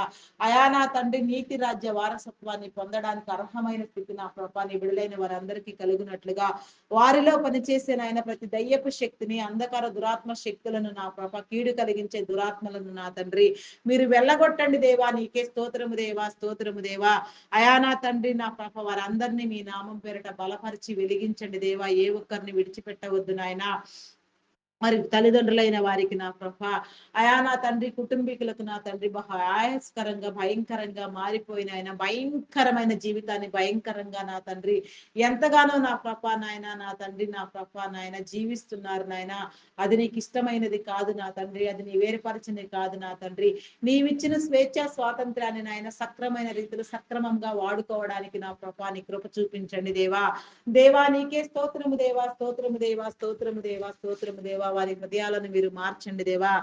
అయా నా తండ్రి నీతి రాజ్య వారసత్వాన్ని పొందడానికి అర్హమైన స్థితి నా ప్రభ నీ విడుదలైన వారందరికీ కలుగునట్లుగా వారిలో పనిచేసే నాయన ప్రతి దయ్యపు శక్తిని అంధకార దురాత్మ శక్తులను నా ప్రభ కీడు కలిగించే దురాత్మలను నా తండ్రి మీరు వెళ్ళగొట్టండి దేవా. నీకే స్తోత్రము దేవా, స్తోత్రము దేవా. అయా నా తండ్రి నా ప్రభ వారందరినీ మీ నామం పేరిట బలపరిచి వెలిగించండి దేవా. ఏ ఒక్కరిని విడిచిపెట్టవద్దు నాయన. మరి తల్లిదండ్రులైన వారికి నా ప్రభ అయా నా తండ్రి కుటుంబీకులకు నా తండ్రి ఆయాస్కరంగా భయంకరంగా మారిపోయిన ఆయన భయంకరమైన జీవితాన్ని భయంకరంగా నా తండ్రి ఎంతగానో నా ప్రభ నాయన నా తండ్రి నా ప్రభ నాయన జీవిస్తున్నారు నాయన. అది నీకు ఇష్టమైనది కాదు నా తండ్రి. అది నీ వేరుపరచినది కాదు నా తండ్రి. నీవిచ్చిన స్వేచ్ఛ స్వాతంత్రాన్ని నాయన సక్రమైన రీతిలో సక్రమంగా వాడుకోవడానికి నా ప్రభ నీ కృప చూపించండి దేవా. దేవా నీకే స్తోత్రము దేవా, స్తోత్రము దేవా, స్తోత్రము దేవా, స్తోత్రము దేవా. వారి హృదయాలను మీరు మార్చండి దేవా.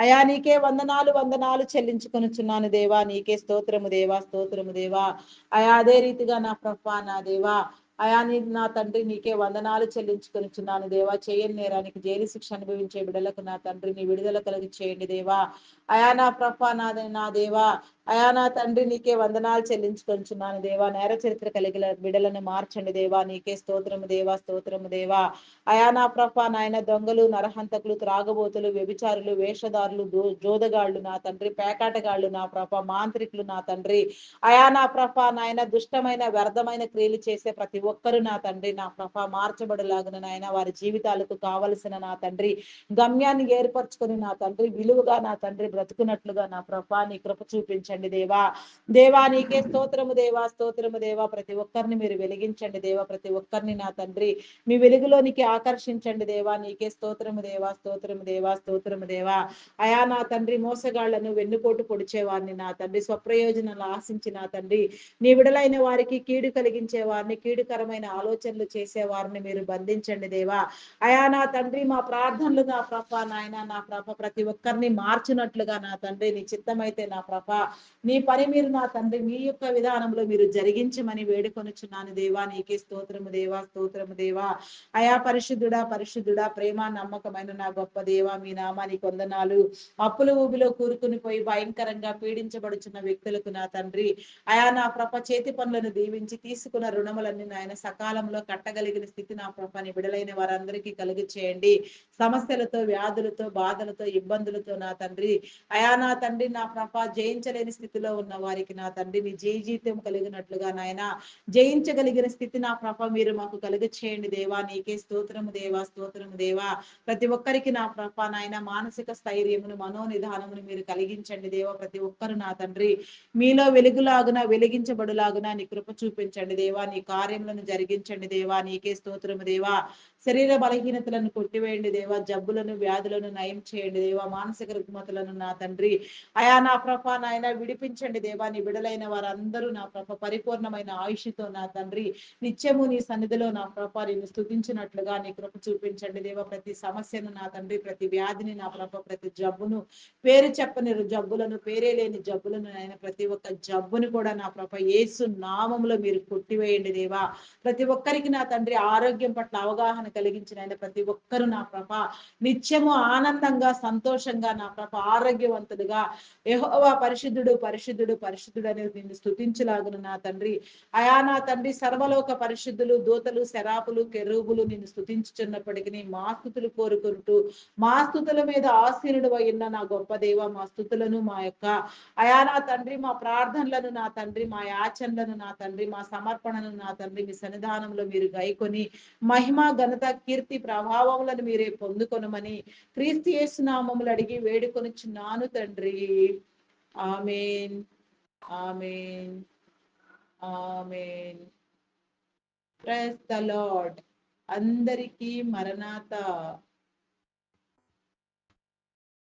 అయా నీకే వందనాలు వందనాలు చెల్లించుకొనుచున్నాను దేవా. నీకే స్తోత్రము దేవా, స్తోత్రము దేవా. అయా అదే రీతిగా నా ప్రభా నా దేవా అయా నీ నా తండ్రి నీకే వందనాలు చెల్లించుకొనుచున్నాను దేవా. చేయని నేరానికి జైలు శిక్ష అనుభవించే బిడ్డలకు నా తండ్రి నీ విడుదల కలిగి చేయండి దేవా. అయా నా ప్రభా నా దేవా అయా నా తండ్రి నీకే వందనాలు చెల్లించుకొనుచున్నాను దేవా. నేర చరిత్ర కలిగిన బిడ్డలను మార్చండి దేవా. నీకే స్తోత్రము దేవా, స్తోత్రము దేవా. అయా నా ప్రభా నాయన దొంగలు నరహంతకులు త్రాగబోతులు వ్యభిచారులు వేషధారులు జోదగాళ్ళు నా తండ్రి పేకాటగాళ్ళు నా ప్రభ మాంత్రికులు నా తండ్రి అయా నా ప్రభ నాయన దుష్టమైన వ్యర్థమైన క్రియలు చేసే ప్రతి ఒక్కరు నా తండ్రి నా ప్రభ మార్చబడులాగున నాయన వారి జీవితాలకు కావలసిన నా తండ్రి గమ్యాన్ని ఏర్పరచుకొని నా తండ్రి విలువగా నా తండ్రి బ్రతుకున్నట్లుగా నా ప్రభ నీ కృప చూపించండి దేవా. దేవా నీకే స్తోత్రము దేవా, స్తోత్రము దేవా. ప్రతి ఒక్కరిని మీరు వెలిగించండి దేవా. ప్రతి ఒక్కరిని నా తండ్రి మీ వెలుగులోనికి ఆకర్షించండి దేవా. నీకే స్తోత్రము దేవా, స్తోత్రము దేవా, స్తోత్రము దేవా. అయా నా తండ్రి మోసగాళ్లను వెన్నుపోటు పొడిచేవారిని నా తండ్రి స్వప్రయోజనాలు ఆశించి నా తండ్రి నీ విడలైన వారికి కీడు కలిగించే వారిని కీడుకరమైన ఆలోచనలు చేసే వారిని మీరు బంధించండి దేవా. అయా నా తండ్రి మా ప్రార్థనలు నా ప్రభ నాయన నా ప్రభ ప్రతి ఒక్కరిని మార్చినట్లుగా నా తండ్రి నీ చిత్తమైతే నా ప్రభ నీ పని మీరు నా తండ్రి మీ యొక్క విధానంలో మీరు జరిగించమని వేడుకొనుచున్నాను దేవా. నీకే స్తోత్రము దేవా, స్తోత్రము దేవా. అయా పరిశుద్ధుడా పరిశుద్ధుడా ప్రేమ నమ్మకమైన నా గొప్ప దేవా మీ నామానికి వందనాలు. అప్పుల ఊబిలో కూరుకుని పోయి భయంకరంగా పీడించబడుచున్న వ్యక్తులకు నా తండ్రి అయా నా ప్రభ చేతి పనులను దీవించి తీసుకున్న రుణములన్నీ నాయన సకాలంలో కట్టగలిగిన స్థితి నా ప్రభని విడలైన వారందరికీ కలుగు చేయండి. సమస్యలతో వ్యాధులతో బాధలతో ఇబ్బందులతో నా తండ్రి అయా నా తండ్రి నా ప్రభ జయించలేని జయించలేని స్థితిలో ఉన్న వారికి నా తండ్రి నీ జీవితం కలిగినట్లుగా నాయన జయించగలిగిన స్థితి నా ప్రభ మీరు మాకు కలుగ చేయండి దేవా. నీకే స్తోత్రము దేవా, స్తోత్రము దేవా. ప్రతి ఒక్కరికి నా ప్రభ నాయన మానసిక స్థైర్యమును మనోనిధానమును మీరు కలిగించండి దేవా. ప్రతి ఒక్కరు నా తండ్రి మీలో వెలుగులాగున వెలిగించబడులాగున నీ కృప చూపించండి దేవా. నీ కార్యములను జరిగించండి దేవా. నీకే స్తోత్రము దేవా. శరీర బలహీనతలను కొట్టివేయండి దేవా. జబ్బులను వ్యాధులను నయం చేయండి దేవా. మానసిక రుగ్మతలను నా తండ్రి అయా నా ప్రభ నాయన విడిపించండి దేవా. నీ బిడలైన వారందరూ నా ప్రభ పరిపూర్ణమైన ఆయుష్తో నా తండ్రి నిత్యము నీ సన్నిధిలో నా ప్రభ నేను స్తుతించినట్లుగా నీ కృప చూపించండి దేవా. ప్రతి సమస్యను నా తండ్రి, ప్రతి వ్యాధిని నా ప్రభ, ప్రతి జబ్బును, పేరు చెప్పని జబ్బులను, పేరే లేని జబ్బులను ఆయన ప్రతి ఒక్క జబ్బుని కూడా నా ప్రభ యేసు నామములో మీరు కొట్టివేయండి దేవా. ప్రతి ఒక్కరికి నా తండ్రి ఆరోగ్యం పట్ల అవగాహన కలిగించిన ఆయన ప్రతి ఒక్కరు నా ప్రభ నిత్యము ఆనందంగా సంతోషంగా నా ప్రభ ఆరోగ్యవంతులుగా యెహోవా పరిశుద్ధుడు పరిశుద్ధుడు పరిశుద్ధుడు అనేది నిన్ను స్తుతించలాగున నా తండ్రి అయా నా తండ్రి సర్వలోక పరిశుద్ధులు, దూతలు, శరాపులు, కెరూబులు నిన్ను స్తుతించుచున్నప్పటికీ మా స్తుతులు కోరుకుంటూ మా స్తుతుల మీద ఆసీనుడు అయిన నా గొప్ప దేవ, మా స్తుతులను మా యొక్క అయా నా తండ్రి మా ప్రార్థనలను నా తండ్రి, మా యాచనలను నా తండ్రి, మా సమర్పణను నా తండ్రి మీ సన్నిధానంలో మీరు గైకొని మహిమ ఘనత కీర్తి ప్రభావములను మీరే పొందుకొనమని క్రీస్తు యేసు నామములు అడిగి వేడుకొనుచున్నాను తండ్రి. Amen, amen, amen. Praise the Lord. అందరికీ మరణాత.